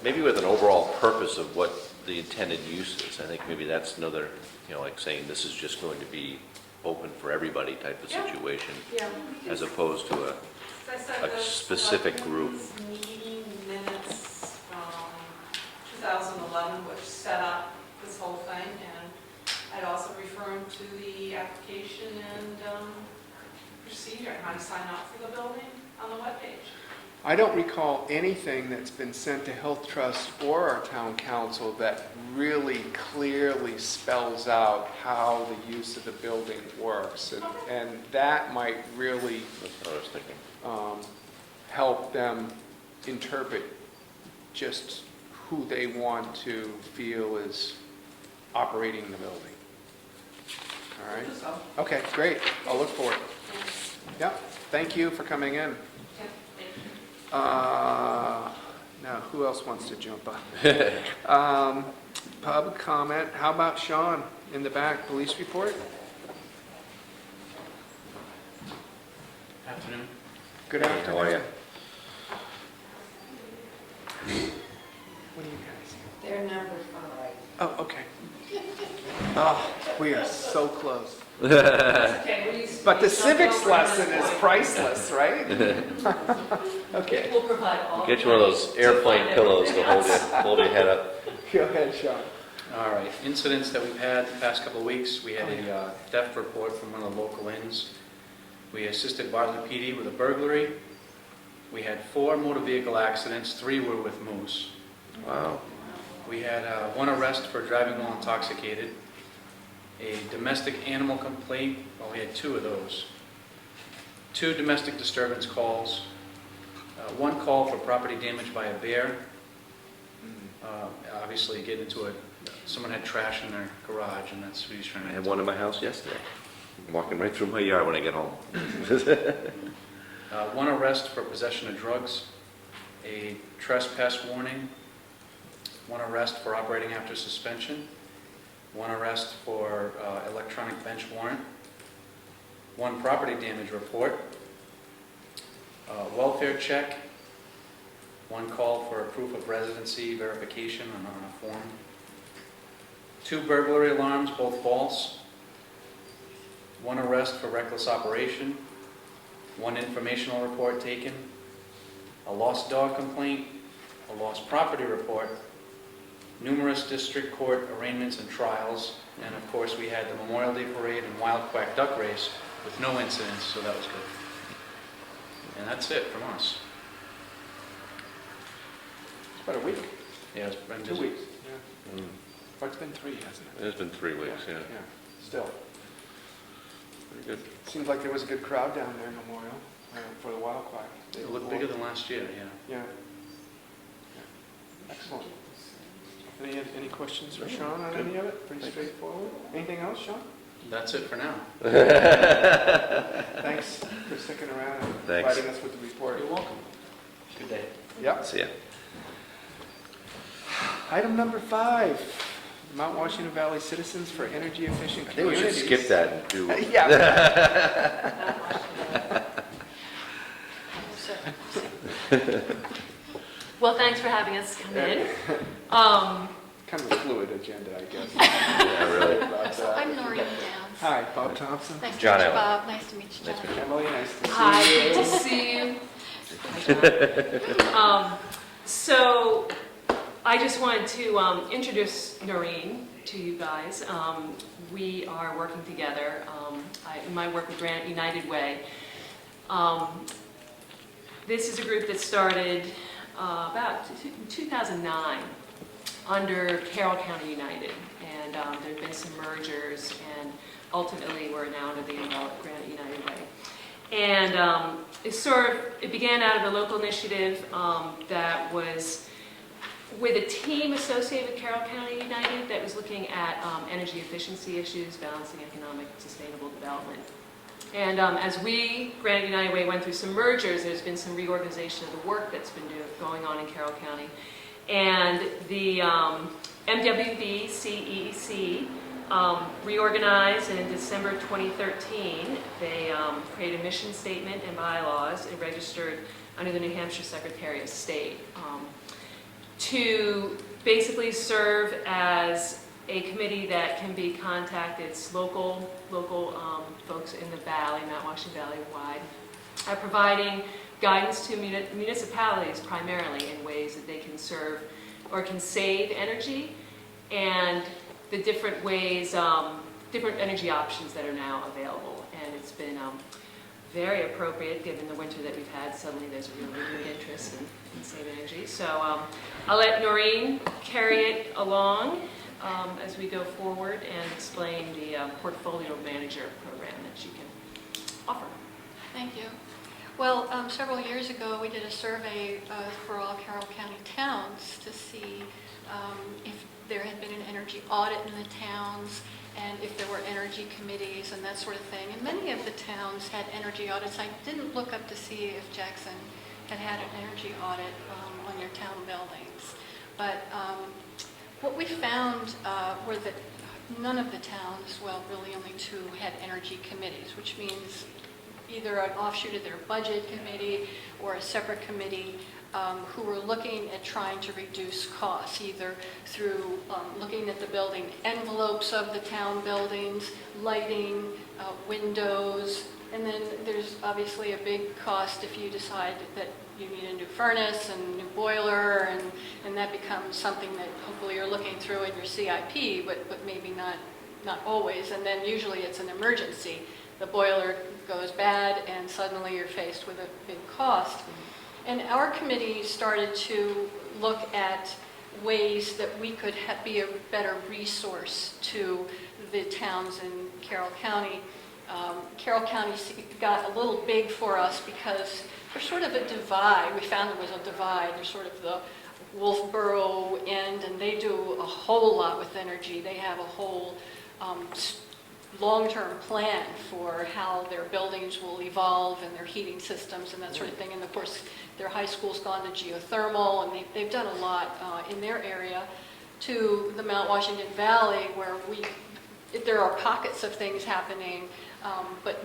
Maybe with an overall purpose of what the intended use is. I think maybe that's another, like saying this is just going to be open for everybody type of Yeah. situation, Yeah. as opposed to As I said, a the specific group. Selectmen's meeting minutes from 2011, which set up this whole thing, and I'd also refer him to the application and procedure, and how to sign up for the building on the webpage. I don't recall anything that's been sent to Health Trust or our town council that really clearly spells out how the use of the building works. And that might really that's what I was thinking. help them interpret just who they want to feel is operating the building. All right? So, Okay, great. I'll look for it. Yep, thank you for coming in. yeah, thank you. Now, who else wants to jump on? Public comment. How about Sean in the back, police report? Afternoon. Good Hey, afternoon. how are you? What do you guys? They're number 5. Oh, okay. Oh, we are so close. Okay, But the civics lesson is priceless, right? Okay, We'll provide all. Get you one of those airplane pillows to hold your head up. go ahead, Sean. All right, incidents that we've had the past couple of weeks, we had a theft report from one of the local inns. We assisted Bartlett PD with a burglary. We had 4 motor vehicle accidents, 3 were with moose. Wow. We had 1 arrest for driving while intoxicated. A domestic animal complaint, well, we had 2 of those. 2 domestic disturbance calls. 1 call for property damage by a bear. Obviously, getting into someone had trash in their garage, and that's what he's trying I to had do. one in my house yesterday. I'm walking right through my yard when I get home. 1 arrest for possession of drugs. A trespass warning. 1 arrest for operating after suspension. 1 arrest for electronic bench warrant. 1 property damage report. Welfare check. 1 call for a proof of residency verification on a form. 2 burglary alarms, both false. 1 arrest for reckless operation. 1 informational report taken. A lost dog complaint. A lost property report. Numerous district court arraignments and trials. And of course, we had the Memorial Day Parade and Wild Quack Duck Race with no incidents, so that was good. And that's it from us. It's about a week, Yeah, it's been 2 busy. weeks. Yeah. Or it's been 3, hasn't it? It's been 3 weeks, yeah. Still. Pretty good. Seems like there was a good crowd down there in Memorial for the Wild Quack. It looked bigger than last year, yeah. Yeah. Excellent. Any questions for Sean on any of it? Pretty straightforward. Anything else, Sean? That's it for now. Thanks for sticking around and Thanks. providing us with the report. You're welcome. Good day. Yep. See ya. Item number 5, Mount Washington Valley Citizens for Energy Efficient I think we Communities. should skip that and do. Yeah. Well, thanks for having us come in. Kind of a fluid agenda, I guess. Yeah, really. But, I'm Noreen Downs. Hi, Bob Thompson. Nice to John meet you, Allen. Bob. Nice to meet you, Nice to John. Emily, nice to see you. Hi, good to see you. Hi, John. So I just wanted to introduce Noreen to you guys. We are working together. In my work with Granite United Way. This is a group that started about 2009 under Carroll County United, and there have been some mergers, and ultimately we're now under the umbrella of Granite United Way. And it began out of a local initiative that was with a team associated with Carroll County United that was looking at energy efficiency issues, balancing economic and sustainable development. And as Granite United Way, went through some mergers, there's been some reorganization of the work that's been going on in Carroll County. And the MWB CEC reorganized, and in December 2013, they created a mission statement and bylaws and registered under the New Hampshire Secretary of State to basically serve as a committee that can be contacted. It's local folks in the valley, Mount Washington Valley wide, providing guidance to municipalities primarily in ways that they can serve or can save energy, and the different ways, different energy options that are now available. And it's been very appropriate given the winter that we've had. Suddenly there's a real renewed interest in saving energy. So I'll let Noreen carry it along as we go forward and explain the portfolio manager program that you can offer. Thank you. Well, several years ago, we did a survey for all Carroll County towns to see if there had been an energy audit in the towns and if there were energy committees and that sort of thing. And many of the towns had energy audits. I didn't look up to see if Jackson had had an energy audit on your town buildings. But what we found were that none of the towns, well, really only two, had energy committees, which means either an offshoot of their budget committee or a separate committee who were looking at trying to reduce costs, either through looking at the building envelopes of the town buildings, lighting, windows, and then there's obviously a big cost if you decide that you need a new furnace and new boiler, and that becomes something that hopefully you're looking through in your CIP, but maybe not always. And then usually it's an emergency. The boiler goes bad and suddenly you're faced with a big cost. And our committee started to look at ways that we could be a better resource to the towns in Carroll County. Carroll County got a little big for us because there's sort of a divide. We found there was a divide. There's sort of the Wolfboro end, and they do a whole lot with energy. They have a whole long-term plan for how their buildings will evolve and their heating systems and that sort of thing. And of course, their high school's gone to geothermal, and they've done a lot in their area. To the Mount Washington Valley, where there are pockets of things happening, but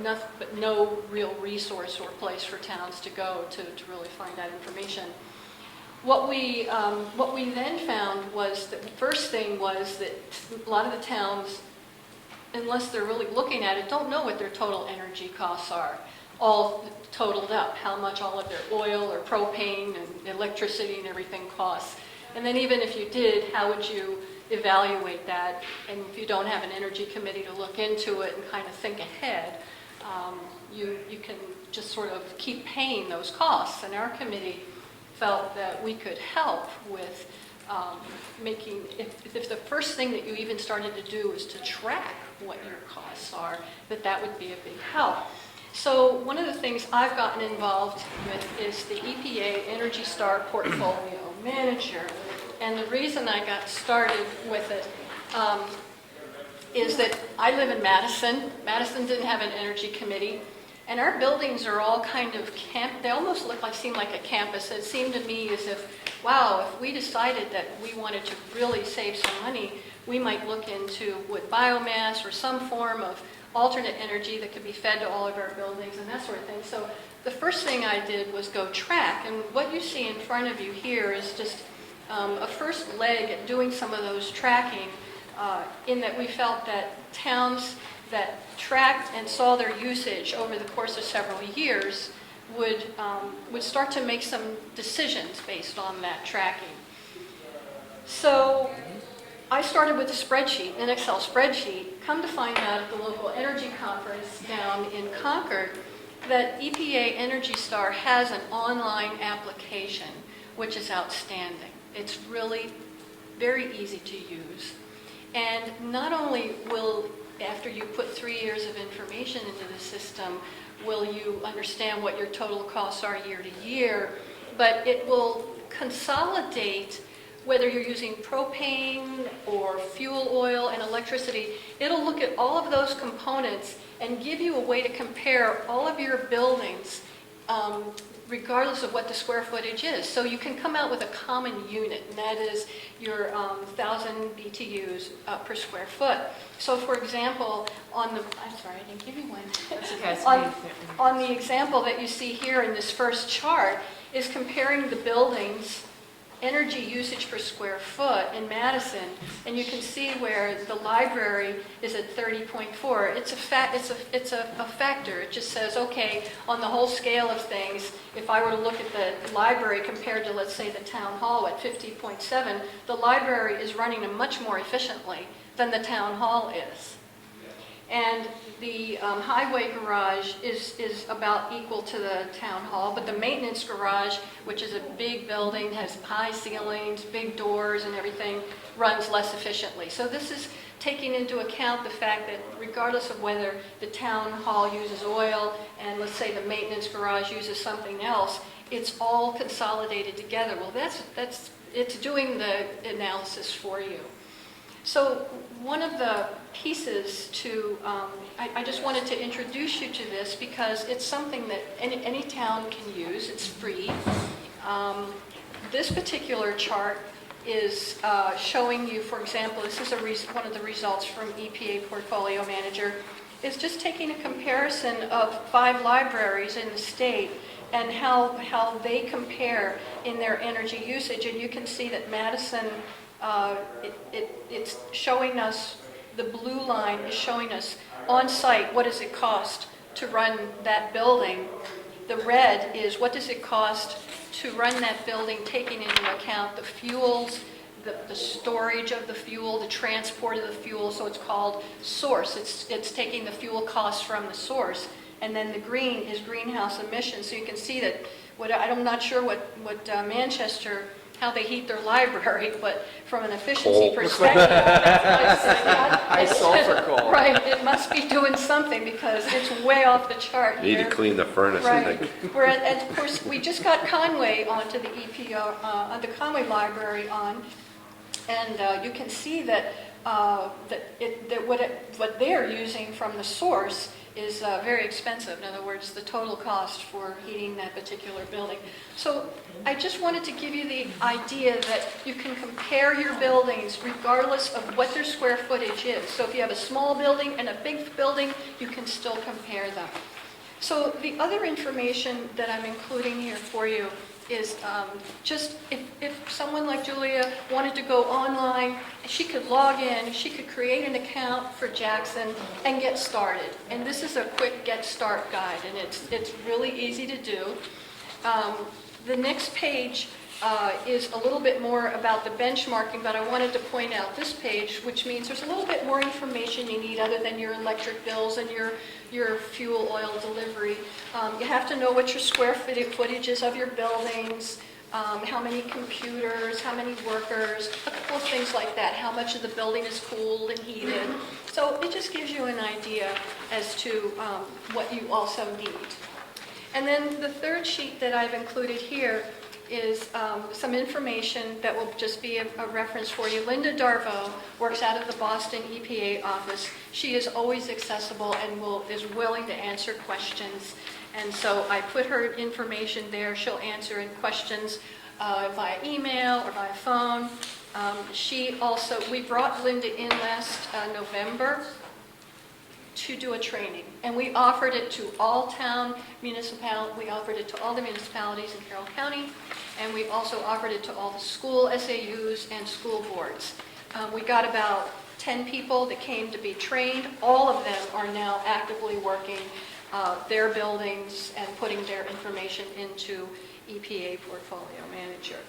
no real resource or place for towns to go to really find that information. What we then found was that the first thing was that a lot of the towns, unless they're really looking at it, don't know what their total energy costs are, all totaled up, how much all of their oil or propane and electricity and everything costs. And then even if you did, how would you evaluate that? And if you don't have an energy committee to look into it and kind of think ahead, you can just sort of keep paying those costs. And our committee felt that we could help with making, if the first thing that you even started to do is to track what your costs are, that would be a big help. So one of the things I've gotten involved with is the EPA Energy Star Portfolio Manager. And the reason I got started with it is that I live in Madison. Madison didn't have an energy committee. And our buildings are all kind of they almost seem like a campus. It seemed to me as if, wow, if we decided that we wanted to really save some money, we might look into wood biomass or some form of alternate energy that could be fed to all of our buildings and that sort of thing. So the first thing I did was go track, and what you see in front of you here is just a first leg at doing some of those tracking, in that we felt that towns that tracked and saw their usage over the course of several years would start to make some decisions based on that tracking. So I started with a spreadsheet, an Excel spreadsheet. Come to find out at the local energy conference down in Concord that EPA Energy Star has an online application, which is outstanding. It's really very easy to use. And not only will, after you put 3 years of information into the system, will you understand what your total costs are year to year, but it will consolidate whether you're using propane or fuel oil and electricity. It'll look at all of those components and give you a way to compare all of your buildings regardless of what the square footage is. So you can come out with a common unit, and that is your 1,000 BTUs per square foot. So for example, I'm sorry, I didn't give you one. That's okay. On the example that you see here in this first chart is comparing the buildings' energy usage per square foot in Madison, and you can see where the library is at 30.4. It's a factor. It just says, okay, on the whole scale of things, if I were to look at the library compared to, let's say, the town hall at 50.7, the library is running much more efficiently than the town hall is. And the highway garage is about equal to the town hall, but the maintenance garage, which is a big building, has high ceilings, big doors and everything, runs less efficiently. So this is taking into account the fact that regardless of whether the town hall uses oil and let's say the maintenance garage uses something else, it's all consolidated together. Well, it's doing the analysis for you. So one of the pieces to, I just wanted to introduce you to this because it's something that any town can use. It's free. This particular chart is showing you, for example, this is one of the results from EPA Portfolio Manager, is just taking a comparison of 5 libraries in the state and how they compare in their energy usage. And you can see that Madison, it's showing us, the blue line is showing us on site what does it cost to run that building. The red is what does it cost to run that building, taking into account the fuels, the storage of the fuel, the transport of the fuel. So it's called source. It's taking the fuel costs from the source. And then the green is greenhouse emissions. So you can see that I'm not sure what Manchester, how they heat their library, but from an efficiency perspective, High sulfur coal. Right, it must be doing something because it's way off the chart Need here. to clean the furnace, I Right. think. And of course, we just got Conway onto the EPO, the Conway Library on, and you can see that what they're using from the source is very expensive. In other words, the total cost for heating that particular building. So I just wanted to give you the idea that you can compare your buildings regardless of what their square footage is. So if you have a small building and a big building, you can still compare them. So the other information that I'm including here for you is just if someone like Julia wanted to go online, she could log in, she could create an account for Jackson and get started. And this is a quick get start guide, and it's really easy to do. The next page is a little bit more about the benchmarking, but I wanted to point out this page, which means there's a little bit more information you need other than your electric bills and your fuel oil delivery. You have to know what your square footage is of your buildings, how many computers, how many workers, a couple of things like that, how much of the building is cooled and heated. So it just gives you an idea as to what you also need. And then the third sheet that I've included here is some information that will just be a reference for you. Linda Darvo works out of the Boston EPA office. She is always accessible and is willing to answer questions. And so I put her information there. She'll answer any questions via email or via phone. We brought Linda in last November to do a training. And we offered it to all we offered it to all the municipalities in Carroll County, and we also offered it to all the school SAUs and school boards. We got about 10 people that came to be trained. All of them are now actively working their buildings and putting their information into EPA Portfolio Manager.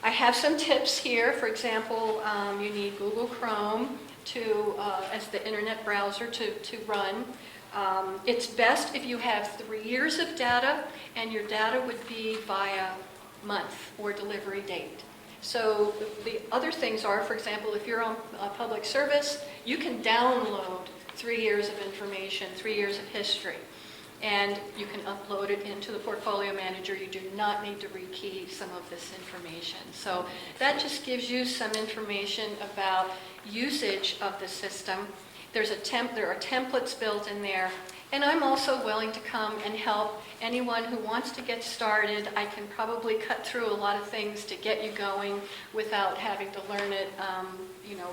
I have some tips here. For example, you need Google Chrome as the internet browser to run. It's best if you have 3 years of data, and your data would be via month or delivery date. So the other things are, for example, if you're on public service, you can download 3 years of information, 3 years of history, and you can upload it into the Portfolio Manager. You do not need to rekey some of this information. So that just gives you some information about usage of the system. There are templates built in there, and I'm also willing to come and help anyone who wants to get started. I can probably cut through a lot of things to get you going without having to learn it,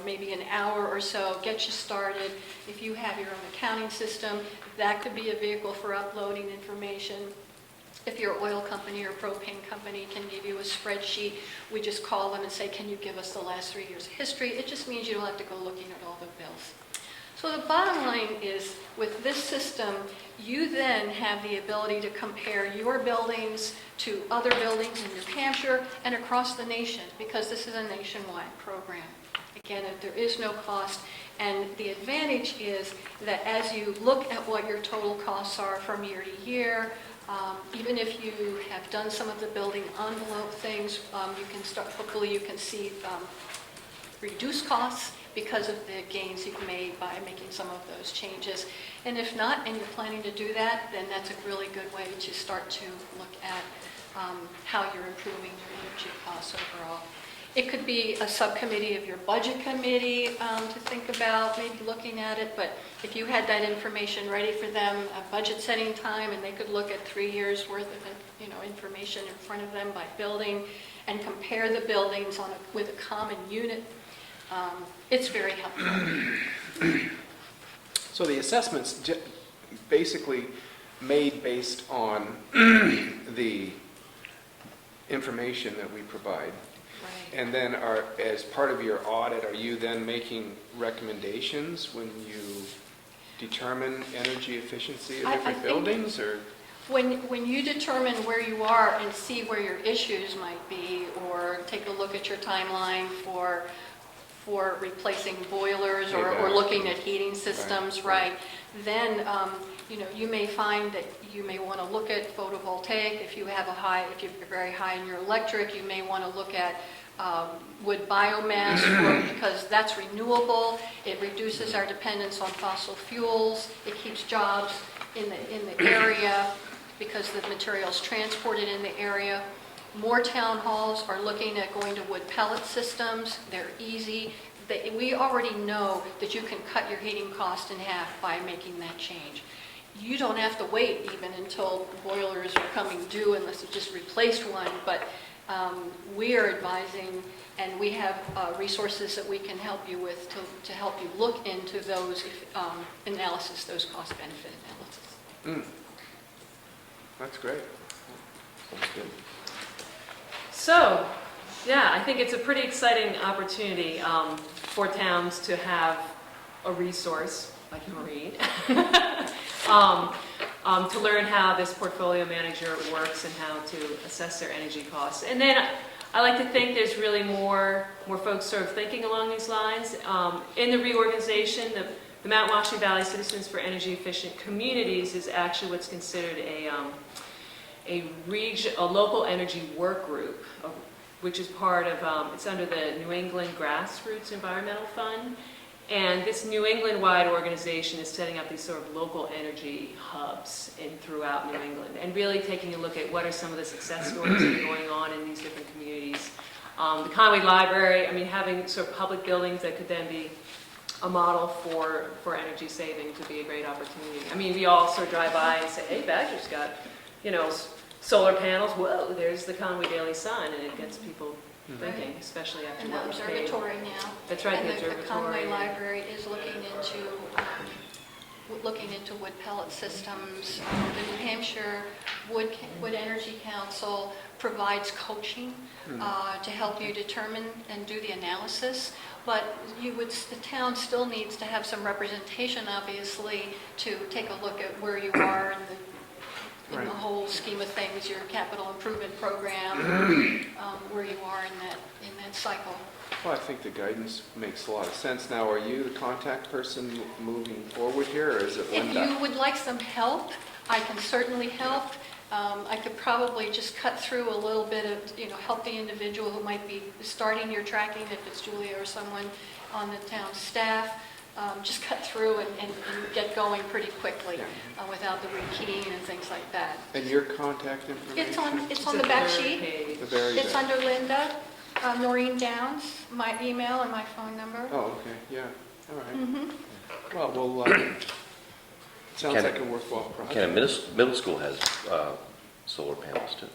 maybe an hour or so, get you started. If you have your own accounting system, that could be a vehicle for uploading information. If your oil company or propane company can give you a spreadsheet, we just call them and say, can you give us the last 3 years of history? It just means you don't have to go looking at all the bills. So the bottom line is, with this system, you then have the ability to compare your buildings to other buildings in New Hampshire and across the nation, because this is a nationwide program. Again, there is no cost, and the advantage is that as you look at what your total costs are from year to year, even if you have done some of the building envelope things, you can start, hopefully you can see reduced costs because of the gains you've made by making some of those changes. And if not, and you're planning to do that, then that's a really good way to start to look at how you're improving your energy costs overall. It could be a subcommittee of your budget committee to think about maybe looking at it, but if you had that information ready for them, a budget setting time, and they could look at 3 years worth of information in front of them by building and compare the buildings with a common unit, it's very helpful. So the assessment's basically made based on the information that we provide. Right. And then as part of your audit, are you then making recommendations when you determine energy efficiency of I different think buildings, or? When you determine where you are and see where your issues might be, or take a look at your timeline for replacing boilers or looking at heating systems, right? Then you may find that you may want to look at photovoltaic. If you're very high in your electric, you may want to look at wood biomass because that's renewable. It reduces our dependence on fossil fuels. It keeps jobs in the area because the material's transported in the area. More town halls are looking at going to wood pellet systems. They're easy. We already know that you can cut your heating cost in half by making that change. You don't have to wait even until boilers are coming due unless you just replaced one, but we are advising, and we have resources that we can help you with to help you look into those analysis, those cost-benefit analysis. That's great. Sounds good. So, yeah, I think it's a pretty exciting opportunity for towns to have a resource like Maureen to learn how this portfolio manager works and how to assess their energy costs. And then I like to think there's really more folks sort of thinking along these lines. In the reorganization, the Mount Washington Valley Citizens for Energy Efficient Communities is actually what's considered a local energy work group, which is part of, it's under the New England Grassroots Environmental Fund. And this New England-wide organization is setting up these sort of local energy hubs throughout New England, and really taking a look at what are some of the success stories that are going on in these different communities. The Conway Library, having sort of public buildings that could then be a model for energy saving could be a great opportunity. We all sort of drive by and say, hey, Badger's got, solar panels. Whoa, there's the Conway Daily Sun, and it gets people thinking, especially after And what the was paid. observatory now. That's right, And the the observatory. Conway Library is looking looking into wood pellet systems. The New Hampshire Wood Energy Council provides coaching to help you determine and do the analysis. But the town still needs to have some representation, obviously, to take a look at where you are in the whole scheme of things, your capital improvement program, where you are in that cycle. Well, I think the guidance makes a lot of sense. Now, are you the contact person moving forward here, or is it Linda? If you would like some help, I can certainly help. I could probably just cut through a little bit of, help the individual who might be starting your tracking, if it's Julia or someone on the town staff. Just cut through and get going pretty quickly without the rekeying and things like that. And your contact information? It's on the back sheet. The very It's back. under Linda, Noreen Downs, my email and my phone number. Oh, okay, yeah, all right. Mm-hmm. Well, sounds Can like it- a worthwhile project. Ken, middle school has solar panels too.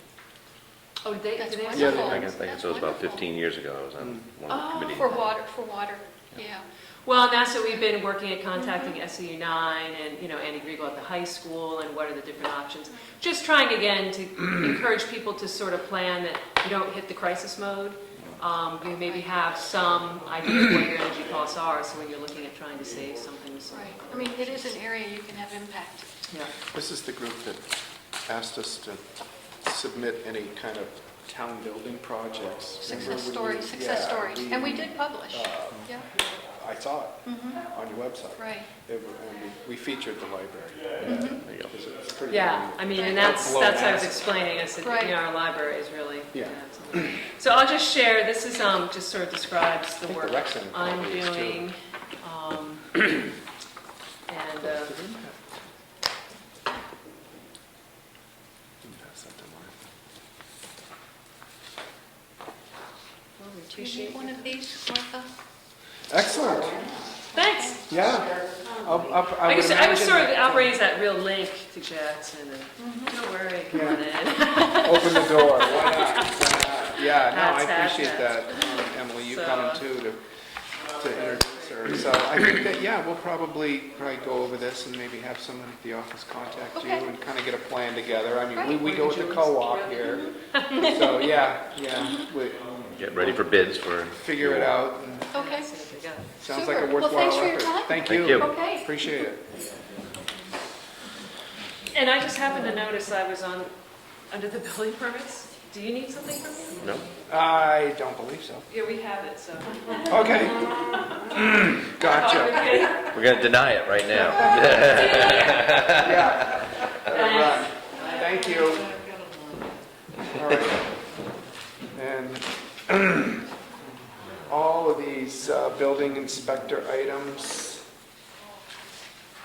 Oh, they, That's they- wonderful. I guess it was about Wonderful. 15 years ago. I was on one of the Oh, committees. For water, yeah. Well, and that's what we've been working at, contacting SEU 9 and, Andy Griegel at the high school, and what are the different options. Just trying again to encourage people to sort of plan that you don't hit the crisis mode. You maybe have some idea of what your energy costs are, so when you're looking at trying to save something. Right. I mean, it is an area you can have impact. Yeah. This is the group that asked us to submit any kind of town building projects. Success Remember stories, when success stories. And we did publish. Yeah, I saw it mhm, on your website. right. And we featured the library. There you go. It's pretty Yeah, I mean, and that's Below what I was mass. explaining. I said, Right. our library is really. Yeah. something. So I'll just share, this is just sort of describes the I think the work rec center I'm probably is, too. doing. And Do you need one of these, Martha? Excellent, thanks. yeah. I would was sort imagine of that, operating as that real link to Jackson, and don't worry, come on in. Open the door, why not? Why not? Yeah, no, I That's appreciate that, Emily, you So- coming too to introduce her. So I think that, yeah, we'll probably go over this and maybe have someone at the office contact you Okay. and kind of get a plan together. I mean, Right. we go with the co-op here, so yeah, we Get ready for bids for. figure it out. And Okay, See what they got. sounds like a Super. Well, worthwhile thanks for your effort. time. Thank Thank you. you. okay. Appreciate it. And I just happened to notice I was under the building permits. Do you need something from me? No? I don't believe so. Yeah, we have it, so. Okay. Gotcha. Okay. We're going to deny it right now. Yeah. Run. Thank you. All right. And all of these building inspector items.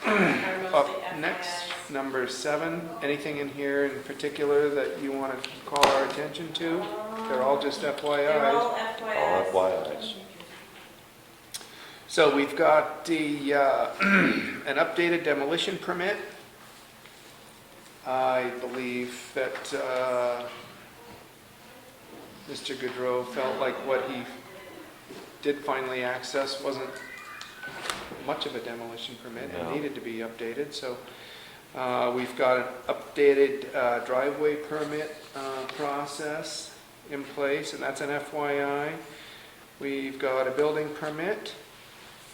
Up next, number 7. Anything in here in particular that you want to call our attention to? They're all just FYIs. All FYIs. So we've got the, an updated demolition permit. I believe that Mr. Goodrow felt like what he did finally access wasn't much of a demolition permit and No. needed to be updated. So we've got an updated driveway permit process in place, and that's an FYI. We've got a building permit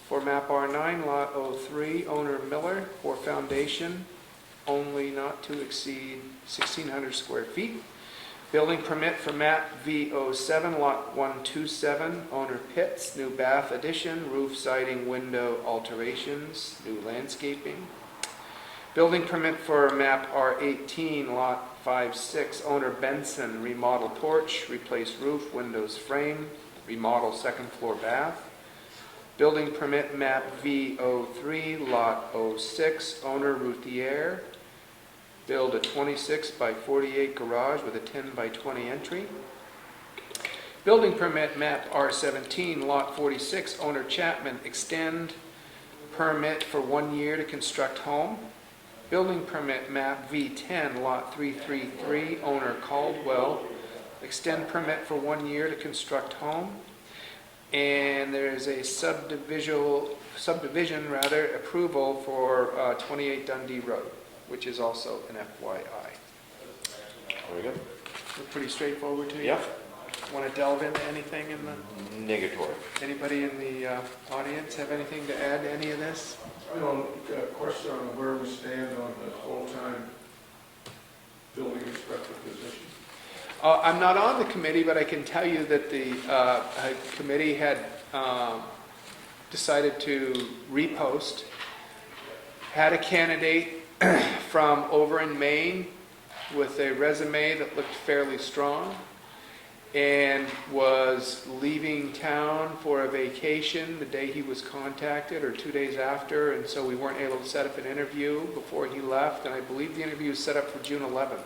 for map R9, lot 03, owner Miller, for foundation, only not to exceed 1,600 square feet. Building permit for map V07, lot 127, owner Pitts, new bath addition, roof siding, window alterations, new landscaping. Building permit for map R18, lot 56, owner Benson, remodel porch, replace roof, windows frame, remodel second floor bath. Building permit map V03, lot 06, owner Routhier, build a 26 by 48 garage with a 10 by 20 entry. Building permit map R17, lot 46, owner Chapman, extend permit for 1 year to construct home. Building permit map V10, lot 333, owner Caldwell, extend permit for 1 year to construct home. And there's a subdivisional subdivision rather, approval for 28 Dundee Road, which is also an FYI. Very good. Pretty straightforward to you? Yep. Want to delve into anything in the, Negatory. anybody in the audience have anything to add to any of this? I don't, got a question on where we stand on the full-time building inspector position. I'm not on the committee, but I can tell you that the committee had decided to repost, had a candidate from over in Maine with a resume that looked fairly strong, and was leaving town for a vacation the day he was contacted, or 2 days after, and so we weren't able to set up an interview before he left, and I believe the interview is set up for June 11th.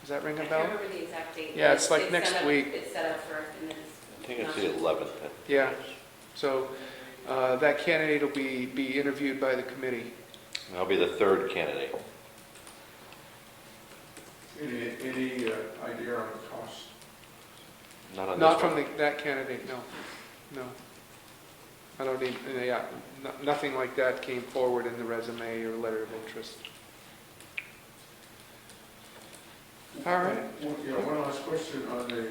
Does that ring a I bell? can't remember the exact date. Yeah, it's like set next up- week. It's set up for, and I think it's the 11th. Yeah, so that candidate will be interviewed by the committee. I'll be the third candidate. Any idea on the cost? Not on this Not one. from that candidate, no, no. I don't even, yeah, nothing like that came forward in the resume or letter of interest. All right. One last question on the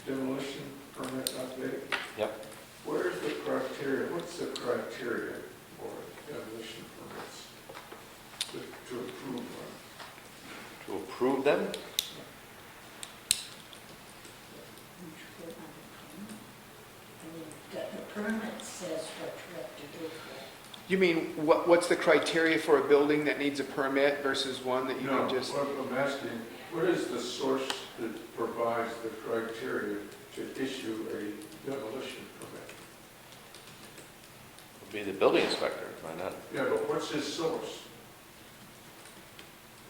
demolition permit update. Yep. Where's the criteria, what's the criteria for demolition permits to approve one? To approve them? The permit says what you have to do. You mean, what's the criteria for a building that needs a permit versus one that you can just? No, I'm asking, what is the source that provides the criteria to issue a demolition permit? Would be the building inspector, why not? Yeah, but what's his source?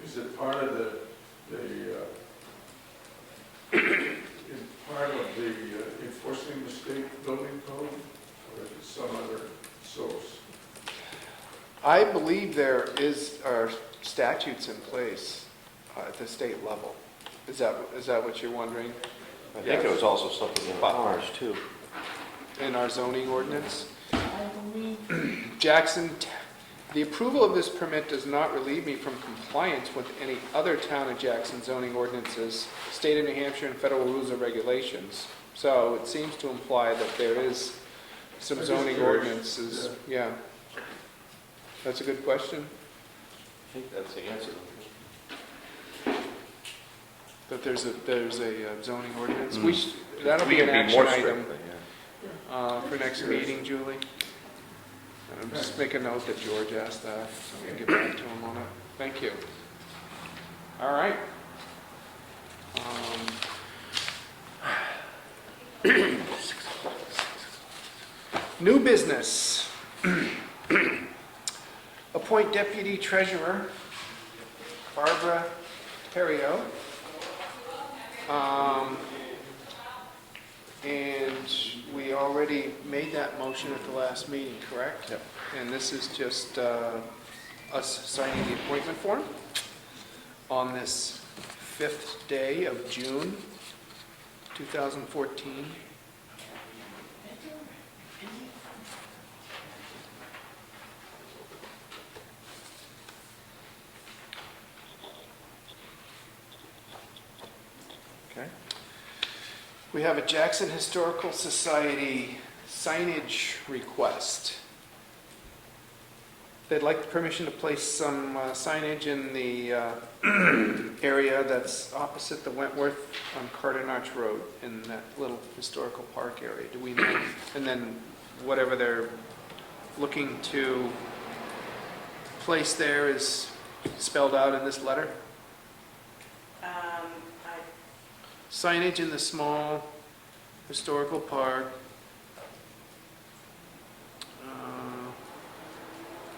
Is it part of the part of the enforcing the state building code, or is it some other source? I believe there are statutes in place at the state level. Is that what you're wondering? I think it was also something in ours too. In our zoning ordinance? I believe Jackson, the approval of this permit does not relieve me from compliance with any other town of Jackson zoning ordinances, state of New Hampshire and federal rules or regulations. So it seems to imply that there is some I'm just zoning curious. ordinances, yeah. That's a good question, I think that's the answer. that there's a zoning ordinance. Mm. That'll We be an can action more item strict, but yeah. for next meeting, Julie. And just make a note that George asked that, so we can get back to him on it. Thank you. All right. New business. Appoint deputy treasurer Barbara Terrio. And we already made that motion at the last meeting, correct? Yep. And this is just us signing the appointment form on this 5th day of June, 2014. Okay. We have a Jackson Historical Society signage request. They'd like permission to place some signage in the area that's opposite the Wentworth on Carter Notch Road in that little historical park area. Do we know? And then whatever they're looking to place there is spelled out in this letter? Signage in the small historical park.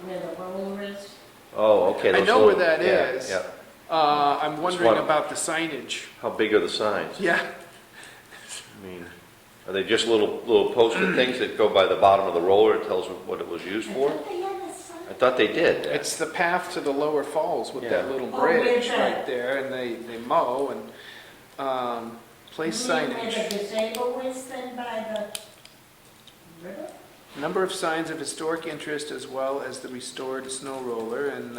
where the roller is. Oh, okay. I those know where little- that yeah, is. Yeah. I'm wondering one- about the signage. How big are the signs? Yeah, I mean, are they just little poster things that go by the bottom of the roller? It tells what it was used for? I thought they did. it's the path to the lower falls with that Yeah. little Oh, where's bridge that? right there, and they mow and place You mean signage. where the disabled is then by the river? Number of signs of historic interest as well as the restored snow roller, and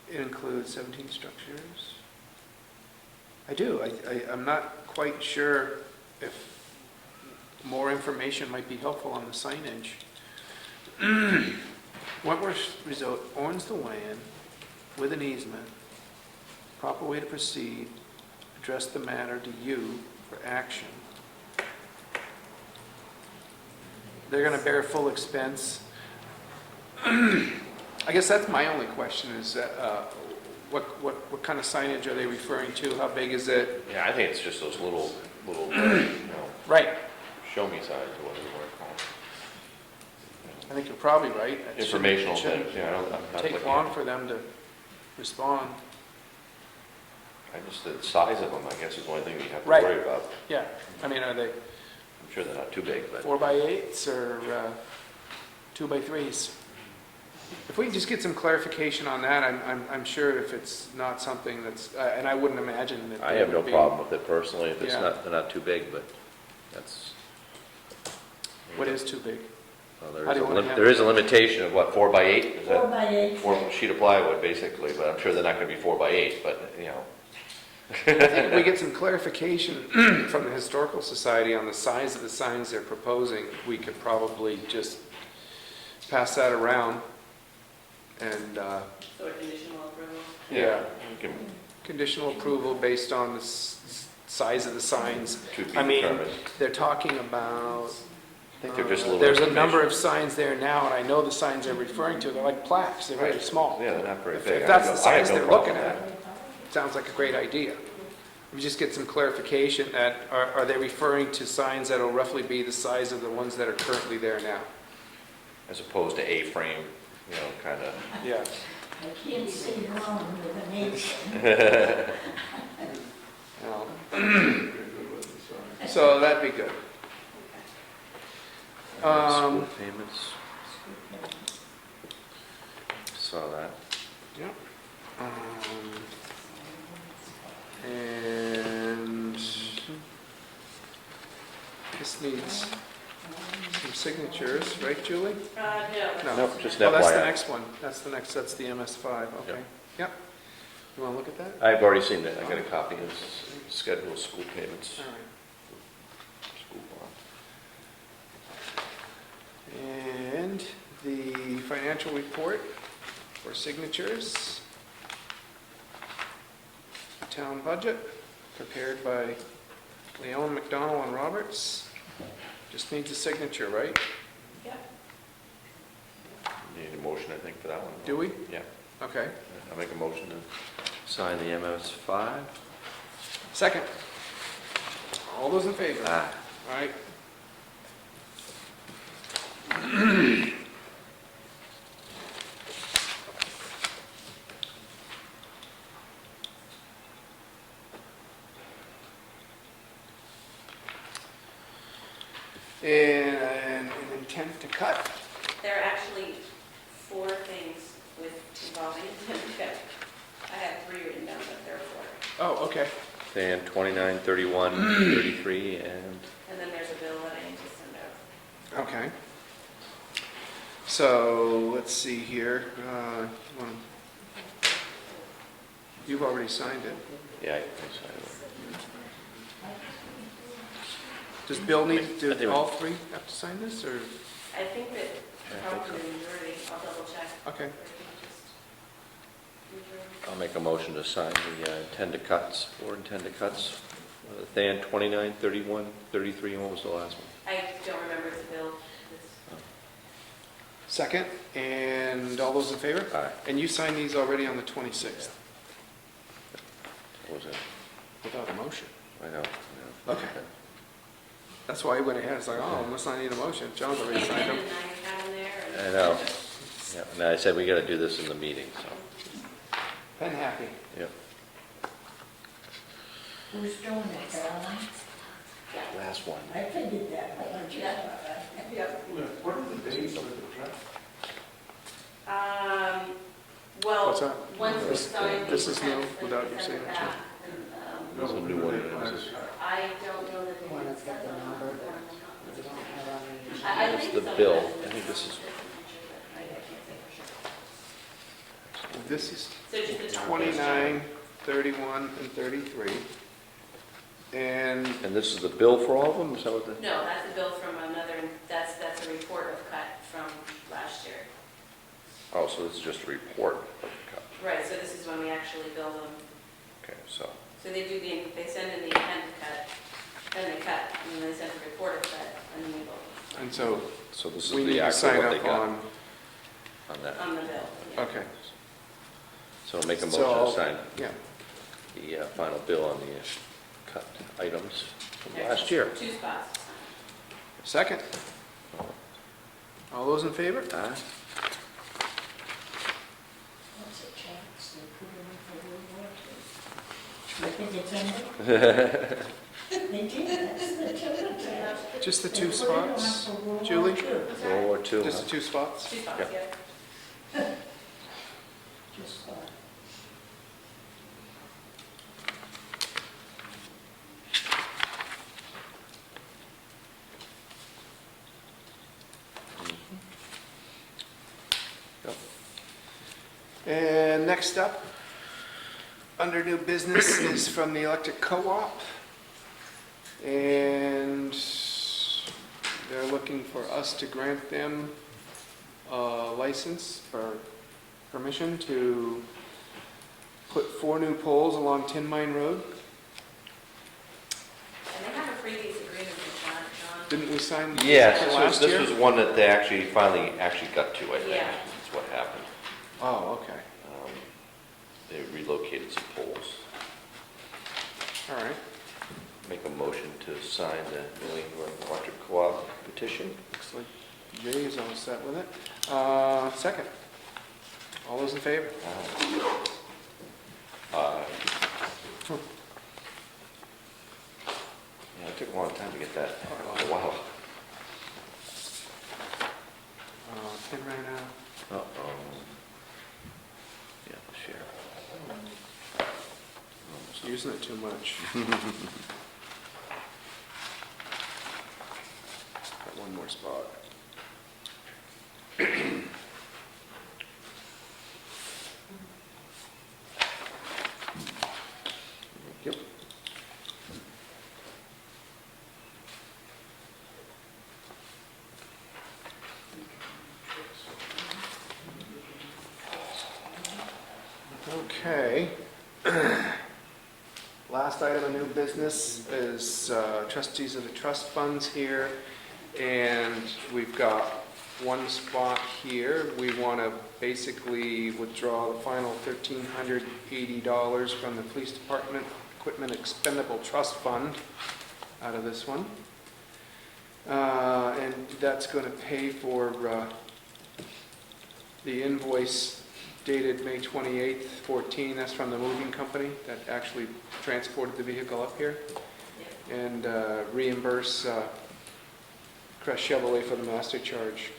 it includes 17 structures. I'm not quite sure if more information might be helpful on the signage. Wentworth Resort owns the land with an easement. Proper way to proceed, address the matter to you for action. They're going to bear full expense. I guess that's my only question is what kind of signage are they referring to? How big is it? Yeah, I think it's just those little, Right. show me signs or whatever you want to call them. I think you're probably right. It shouldn't- Informational it shouldn't things, yeah, I'm not take looking long at. for them to respond. The size of them, I guess, is the only thing you have to Right. worry about. Yeah, I mean, are they I'm sure they're not too big, but 4x8s or 2x3s? If we can just get some clarification on that, I'm sure if it's not something that's, and I wouldn't imagine that. I they have no would be- problem with it personally, if it's Yeah. not, they're not too big, but that's. What is too big? Well, How do you want to there is a limitation of what, 4x8? Is that 4x8. 4 sheet of plywood, basically, but I'm sure they're not gonna be 4x8, but, you know. I think if we get some clarification from the Historical Society on the size of the signs they're proposing, we could probably just pass that around and, Sort of conditional approval. yeah, You can- conditional approval based on the size of the signs. To be I mean, determined. they're talking about, I think they're just a little. there's a number information. of signs there now, and I know the signs they're referring to, they're like plaques, they're very Right. small. Yeah, they're not very If big. that's I the have size no they're problem looking with at, sounds like a great idea. We just get some clarification that, are they referring to signs that'll roughly be the size of the ones that are currently there now? As opposed to A-frame, you know, kind of. Yeah. I can't see wrong with an apron. So that'd be good. School payments. Saw that. Yep. And this needs some signatures, right, Julie? No. Nope, just Oh, that's the FYI. next one. That's the next, that's the MS5, okay. Yep. Yep. You want to look at that? I've already seen that. I got a copy of scheduled school payments. All right. School bond. And the financial report for signatures. Town budget, prepared by Leon, McDonald, and Roberts. Just needs a signature, right? Need a motion, I think, for that one. Do we? Yeah. Okay. I'll make a motion to sign the MS5. Second. All those in favor? Ah. All right. And an intent to cut. There are actually 4 things involving intent to cut. I have 3 written down, but there are 4. Oh, okay. And 29, 31, 33, and And then there's a bill that I need to send out. Okay. So, let's see here. You've already signed it. yeah, I signed it. Does Bill need, I think do we- all 3 have to sign this, or? I think that Yeah, I think probably the majority, I'll double check. Okay. I'll make a motion to sign the intended cuts, 4 intended cuts. Than 29, 31, 33, and what was the last one? I don't remember the bill. Second, and all those in favor? Aye. And you signed these already on the 26th, What was it? without a motion. I know. Okay. That's why I went ahead, it's like, oh, must not need a motion, John's already And signed then them. I have in there. I know. Yeah, and I said we got to do this in the meeting, so, Pen happy. yep. Who's doing it, Caroline? Last one. I figured that, but I just, What are the dates of the draft? Well, What's that? once we sign. This is the new intent, then without we your send it signature. back, and, There's a new one. I don't know that they One have that's got the set number, the but we don't have on the I That's think the some of bill. that is I think this is- I can't say for sure. This is So just the top. 29, 31, and 33. And And this is the bill for all of them, is that what the? No, that's a bill from another, that's a report of cut from last year. Oh, so this is just a report of the cut. Right, so this is when we actually bill them. Okay, so, So they send in the intent cut, then they cut, and then they send a report of cut, and then we bill and so so this is we need the to actual sign what they up got on, on that. on the bill. yeah. okay. So make a So motion I'll- to sign Yeah, the final bill on the cut items from last year. 2 spots. second. All those in favor? Aye. What's a chance they put in for World War II? I think it's ended. They did, that's the children. Just the They two put it on spots, for World War Julie? II. World War II, Just huh? the 2 spots? 2 spots, Yeah. yeah. Just thought. Yep. And next up, under new business is from the electric co-op. And they're looking for us to grant them a license or permission to put 4 new poles along Tin Mine Road. And they have a previous agreement with John. Didn't we sign this Yes, last this year? was one that they finally got to, I think. Yeah. That's what happened. Oh, okay. They relocated some poles. All right. Make a motion to sign the New England Electric Co-op petition. Looks like Jay is all set with it. Second. All those in favor? Yeah, it took a long time to get that. Oh, wow. Pin right now. Uh-oh. Yeah, share. Using it too much. Got one more spot. Yep. Okay. Last item of new business is trustees of the trust funds here, and we've got one spot here. We want to basically withdraw the final $1,380 from the police department equipment expendable trust fund out of this one. And that's going to pay for the invoice dated May 28th, 14, that's from the moving company that actually transported the vehicle up here, and reimburse Crest Chevrolet for the master charge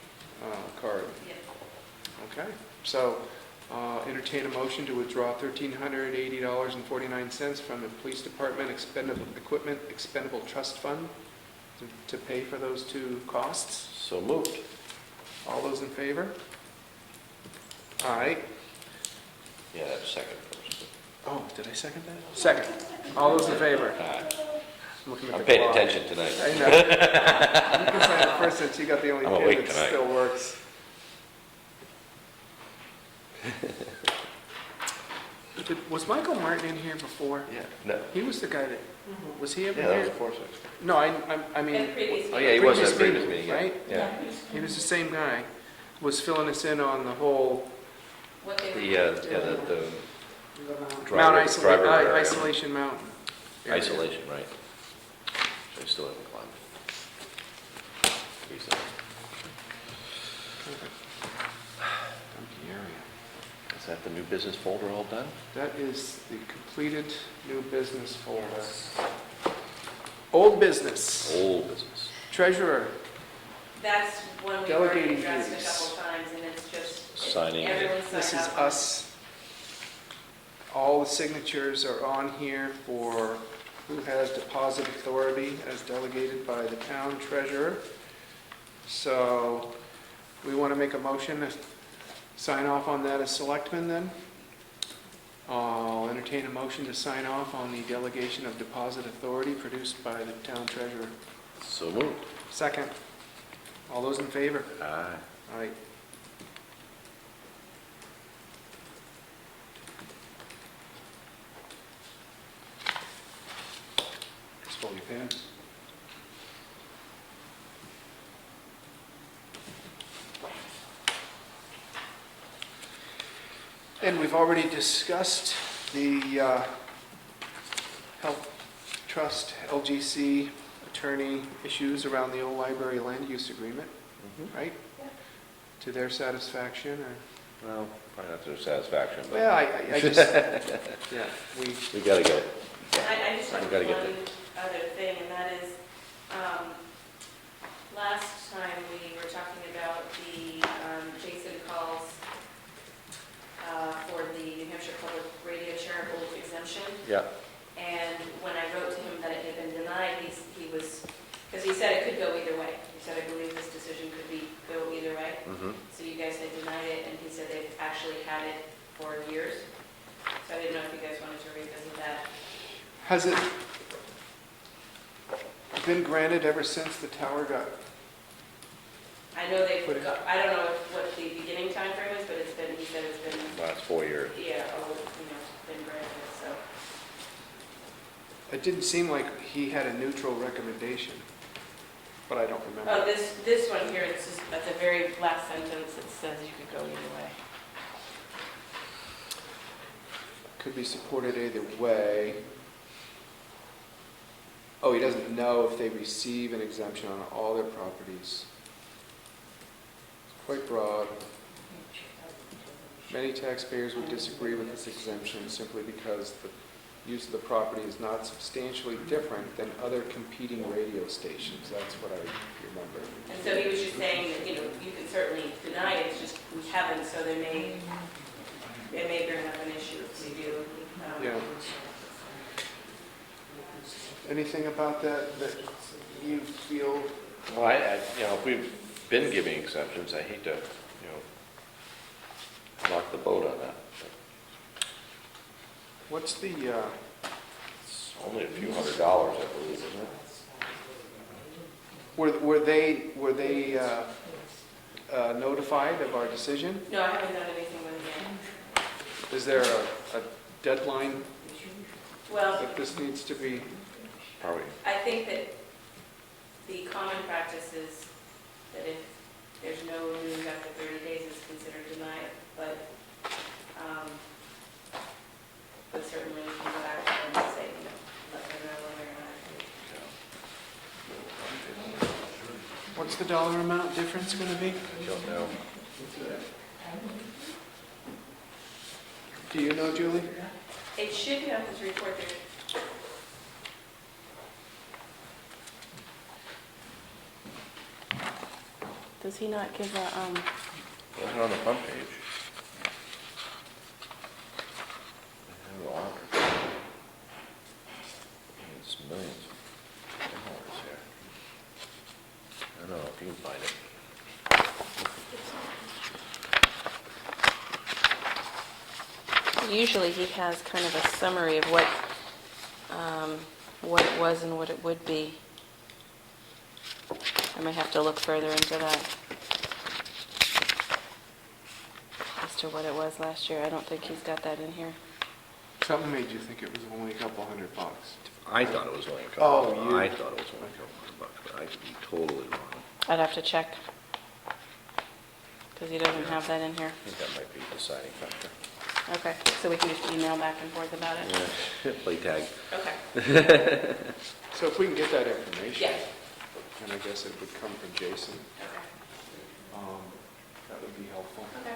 card. Okay, so entertain a motion to withdraw $1,380.49 from the police department equipment expendable trust fund to pay for those 2 costs. So moved. All those in favor? All right. Yeah, that's second first. Oh, did I second that? Second. All those in favor? Looking at I'm the paying clock. attention tonight. I know. You can sign it first since you got the only I'm pin awake that tonight. still works. Was Michael Martin in here before? Yeah, no. He was the guy that, was he ever Yeah, that was here? a 4-6. No, I mean, And previous. Oh, yeah, he was at the previous meeting, yeah. right? Yeah. He was the same guy. Was filling us in on the whole What they The, were. the Mount driver area. Isolation Mountain. area. Isolation, right. So I still haven't climbed. Recently. Dunky area. Is that the new business folder all done? That is the completed new business folder. Old business, Old business. treasurer, That's one we've already Delegating addressed a duties. couple times, and it's just. Signing. Everyone signed this is up on it. us. All the signatures are on here for who has deposit authority as delegated by the town treasurer. So we want to make a motion to sign off on that as selectmen then? I'll entertain a motion to sign off on the delegation of deposit authority produced by the town treasurer. So moved. Second. All those in favor? Aye. Aye. Just hold your pen. And we've already discussed the Health Trust LGC attorney issues around the old library land use agreement, right? To their satisfaction, or? Well, probably not to their satisfaction, but Well, I just, yeah, we gotta get it. I just have We gotta get one other thing, and that is, last time we were talking about the Jason calls for the New Hampshire Public Radio charitable exemption. Yeah. And when I wrote to him that it had been denied, he was, because he said it could go either way. He said, I believe this decision could go either way. So you guys had denied it, and he said they've actually had it for years. So I didn't know if you guys wanted to revisit that. has it been granted ever since the tower got, I know they've got, I don't know what the beginning time frame is, but it's been, he said it's been, Last 4 years. yeah, been granted, so. it didn't seem like he had a neutral recommendation, but I don't remember. Oh, this one here, it's just, at the very last sentence, it says you could go either way. Could be supported either way. Oh, he doesn't know if they receive an exemption on all their properties. Quite broad. Many taxpayers would disagree with this exemption simply because the use of the property is not substantially different than other competing radio stations. That's what I remember. And so he was just saying that, you can certainly deny it, it's just we haven't, so it may bring up an issue if we do. Yeah. Anything about that you feel? Well, if we've been giving exemptions, I hate to, rock the boat on that. What's the, It's only a few $100s, I believe, isn't it? were they notified of our decision? No, I haven't done anything with it yet. Is there a deadline Well, that this needs to be? Probably. I think that the common practice is that if there's no news after 30 days, it's considered denied, but certainly you can go back to them and say, let them know whether or not. What's the dollar amount difference going to be? I don't know. Do you know, Julie? It should be on his report there. Does he not give a, Wasn't on the front page. I have a lot. It's millions of dollars here. I don't know if you can find it. usually he has kind of a summary of what it was and what it would be. I might have to look further into that as to what it was last year. I don't think he's got that in here. Something made you think it was only a couple $100. I thought it was only a couple. Oh, you- I thought it was only a couple $100, but I could be totally wrong. I'd have to check, because he doesn't have that in here. I think that might be a deciding factor. Okay, so we can just email back and forth about it? Yeah, play tag. Okay. So if we can get that information, Yeah. and I guess it would come from Jason, Okay. that would be helpful. Okay.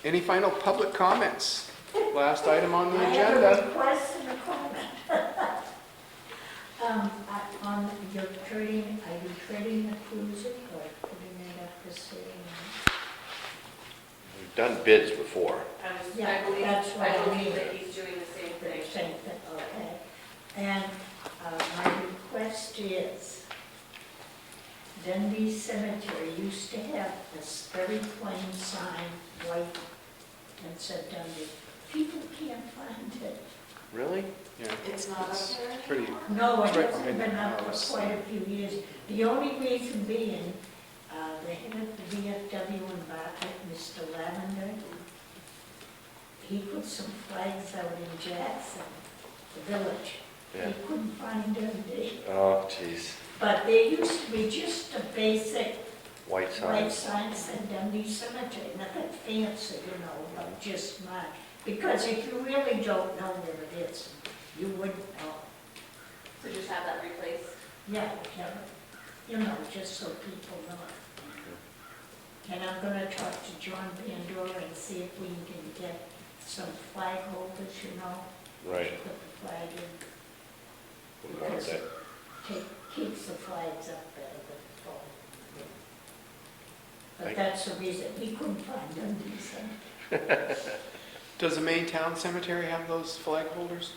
Any final public comments? Last item on the I have a agenda. request and a comment. On your trading, are you trading the cruiser or putting it up for sale? We've done bids before. I Yeah, that's what I believe mean. that he's doing the same thing. Same thing, okay. And my request is, Dundee Cemetery used to have this very plain sign, white, that said Dundee. People can't find it. Really? Yeah. It's not up there? Pretty, No, it Right hasn't behind been the up house. for quite a few years. The only reason being, the head of the VFW in Bartlett, Mr. Lavender, he put some flags out in Jackson, the village. Yeah. He couldn't find Dundee. Oh, jeez. But there used to be just a basic White white sign. sign said Dundee Cemetery, nothing fancy, but just mine. Because if you really don't know where it is, you wouldn't know. So just have that replaced. Yeah, just so people know. And I'm gonna talk to John Pandora and see if we can get some flag holders, Right. Put the flag in. What do you want to say? Keeps the flags up better than the phone. But Thank- that's the reason, he couldn't find Dundee Cemetery. does the main town cemetery have those flag holders?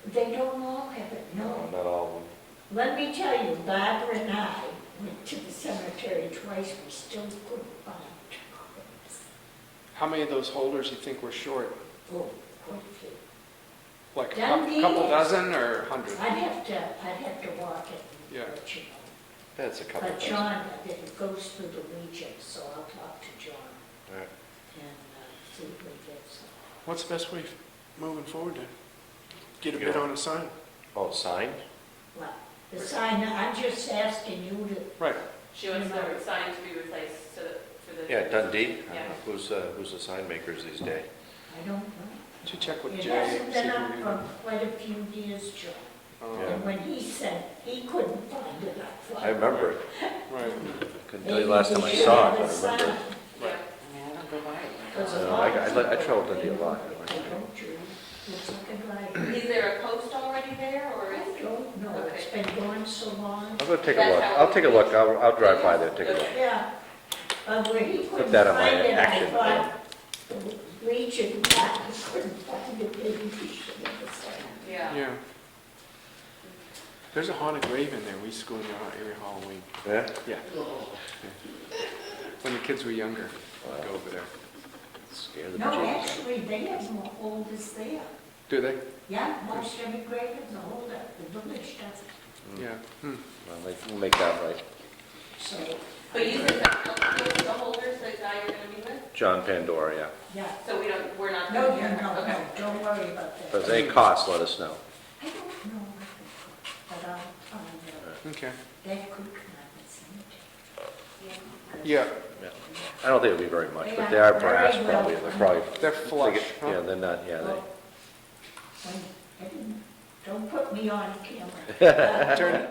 They don't all have it, no. Not all of them. Let me tell you, Barbara and I went to the cemetery twice, we still couldn't find it. How many of those holders you think were short? Oh, quite a few. Like a Dundee couple is- dozen or 100? I'd have to walk it and Yeah. let you know. That's a couple. But John, it goes through the Legion, so I'll talk to John All right. and see if we get some. What's the best way moving forward to get a bid on a sign? Oh, sign? Well, the sign, I'm just asking you to, Right. She wants the sign to be replaced for the. Yeah, Dundee. Yeah. Who's the sign makers these days? I don't know. Should check with It Jay. hasn't see been if up we for can- quite a few years, John. Oh, Yeah. And when he said he couldn't find it, I thought. I remember it. Right. Couldn't tell you last time I saw it, but I remember it. Yeah. I traveled Dundee a lot. I don't, Drew. It's looking like, Is there a post already there, or I is? don't know, it's been going so long. I'll go take a look. I'll take a look. I'll drive by there and take a look. Yeah, where he couldn't that on my find it, I action thought, the Legion, I couldn't find it, maybe we should have a sign. Yeah. Yeah. There's a haunted grave in there. We used to go in there every Halloween. Yeah? Yeah. When the kids were younger, I'd go over there. Scare the No, bejesus. actually, they have more holders there. Do they? Yeah, most every grave has a holder, the village doesn't, Yeah. Hmm. Well, we'll make that right. so. But you said that the holders, the guy you're gonna be with? John Pandora, yeah. Yeah, So we're not. no, doing that? no, Okay. no, don't worry about If that. there's any cost, let us know. I don't know, but I'll find out. Okay. That could come out of cemetery. Yeah, Yeah. I don't think it'll be very much, but They they are are brass very probably. well They're probably. they're flush, Yeah, huh? they're not, yeah, Well, don't put me on camera. Turn,